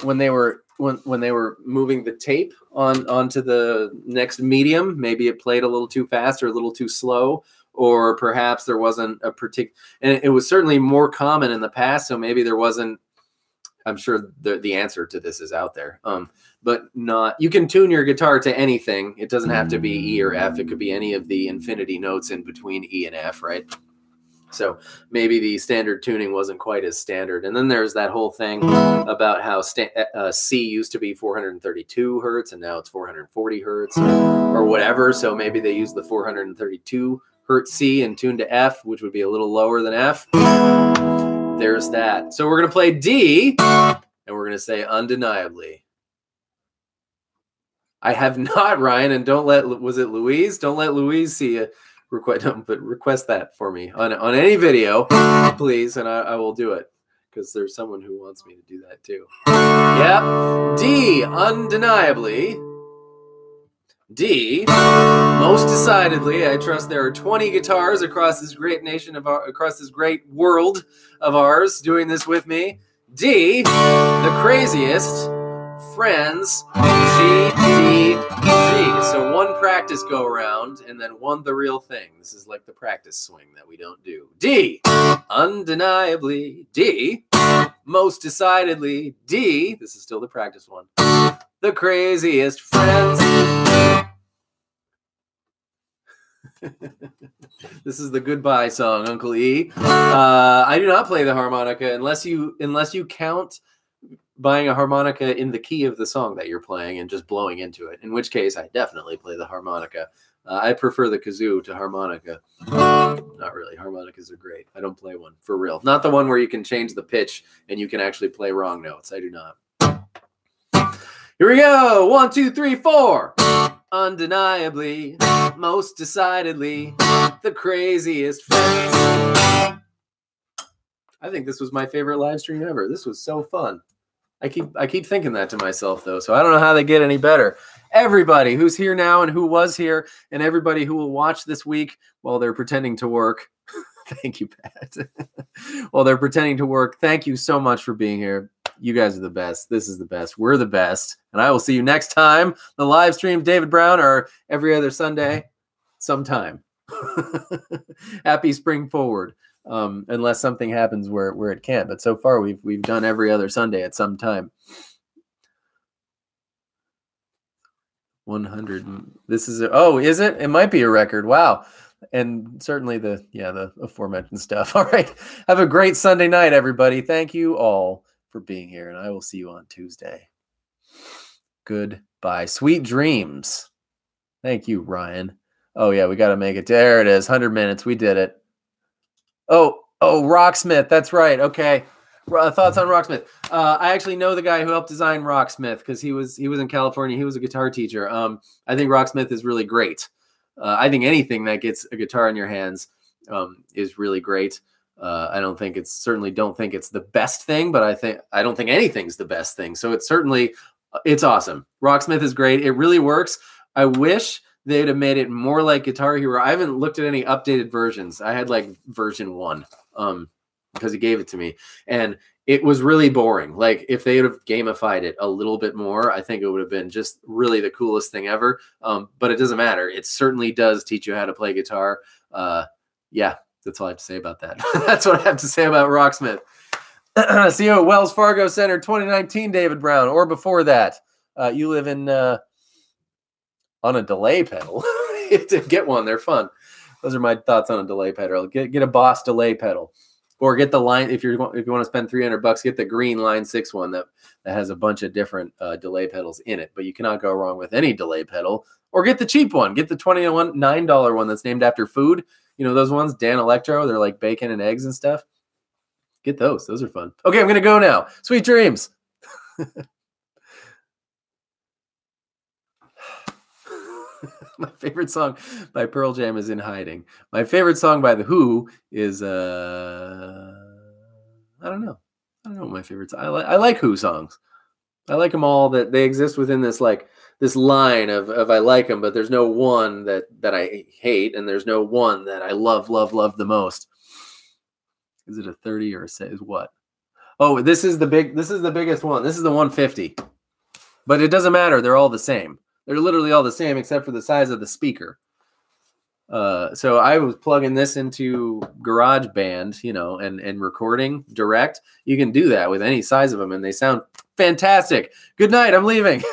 when they were moving the tape onto the next medium, maybe it played a little too fast or a little too slow, or perhaps there wasn't a particular, and it was certainly more common in the past, so maybe there wasn't. I'm sure the answer to this is out there, but not. You can tune your guitar to anything. It doesn't have to be E or F. It could be any of the infinity notes in between E and F, right? So maybe the standard tuning wasn't quite as standard. And then there's that whole thing about how C used to be 432 hertz and now it's 440 hertz or whatever. So maybe they use the 432 hertz C and tune to F, which would be a little lower than F. There's that. So we're going to play D and we're going to say Undeniably. I have not, Ryan, and was it Louise? Don't let Louise see you. Request that for me on any video, please, and I will do it because there's someone who wants me to do that too. Yep. D, Undeniably. D, Most Decidedly. I trust there are 20 guitars across this great nation across this great world of ours doing this with me. D, The Craziest. Friends. G, D, G. So one practice go around and then one the real thing. This is like the practice swing that we don't do. D, Undeniably. D, Most Decidedly. D, this is still the practice one. The Craziest Friends. This is the goodbye song, Uncle E. I do not play the harmonica unless you count buying a harmonica in the key of the song that you're playing and just blowing into it, in which case I definitely play the harmonica. I prefer the kazoo to harmonica. Not really. Harmonicas are great. I don't play one, for real. Not the one where you can change the pitch and you can actually play wrong notes. I do not. Here we go. 1, 2, 3, 4. Undeniably, most decidedly, the craziest friends. I think this was my favorite live stream ever. This was so fun. I keep thinking that to myself, though, so I don't know how they get any better. Everybody who's here now and who was here and everybody who will watch this week while they're pretending to work. Thank you, Pat. While they're pretending to work, thank you so much for being here. You guys are the best. This is the best. We're the best. And I will see you next time. The live stream, David Brown, are every other Sunday sometime. Happy spring forward. Unless something happens where it can't. But so far, we've done every other Sunday at some time. 100. This is is it? It might be a record. Wow. And certainly the aforementioned stuff. All right. Have a great Sunday night, everybody. Thank you all for being here, and I will see you on Tuesday. Goodbye. Sweet dreams. Thank you, Ryan. Oh yeah, we got to make it. There it is. 100 minutes. We did it. Oh, Rocksmith. That's right. Okay. Thoughts on Rocksmith. I actually know the guy who helped design Rocksmith because he was in California. He was a guitar teacher. I think Rocksmith is really great. I think anything that gets a guitar in your hands is really great. I don't think it's the best thing, but I don't think anything's the best thing. So it's awesome. Rocksmith is great. It really works. I wish they'd have made it more like Guitar Hero. I haven't looked at any updated versions. I had like version 1 because he gave it to me, and it was really boring. Like if they would have gamified it a little bit more, I think it would have been just really the coolest thing ever. But it doesn't matter. It certainly does teach you how to play guitar. Yeah, that's all I have to say about that. That's what I have to say about Rocksmith. See you at Wells Fargo Center 2019, David Brown, or before that. You live in on a delay pedal. You have to get one. They're fun. Those are my thoughts on a delay pedal. Get a Boss delay pedal. Or get the line, if you want to spend $300, get the green Line 6 one that has a bunch of different delay pedals in it. But you cannot go wrong with any delay pedal. Or get the cheap one. Get the $9 one that's named after food. You know those ones, Dan Electro. They're like bacon and eggs and stuff. Get those. Those are fun. Okay, I'm going to go now. Sweet dreams. My favorite song by Pearl Jam is In Hiding. My favorite song by The Who is, I don't know. I don't know what my favorites. I like Who songs. I like them all. That they exist within this this line of I like them, but there's no one that I hate, and there's no one that I love the most. Is it a 30 or a set? Is what? Oh, this is the biggest one. This is the 150. But it doesn't matter. They're all the same. They're literally all the same except for the size of the speaker. So I was plugging this into GarageBand, you know, and recording direct. You can do that with any size of them, and they sound fantastic. Good night. I'm leaving.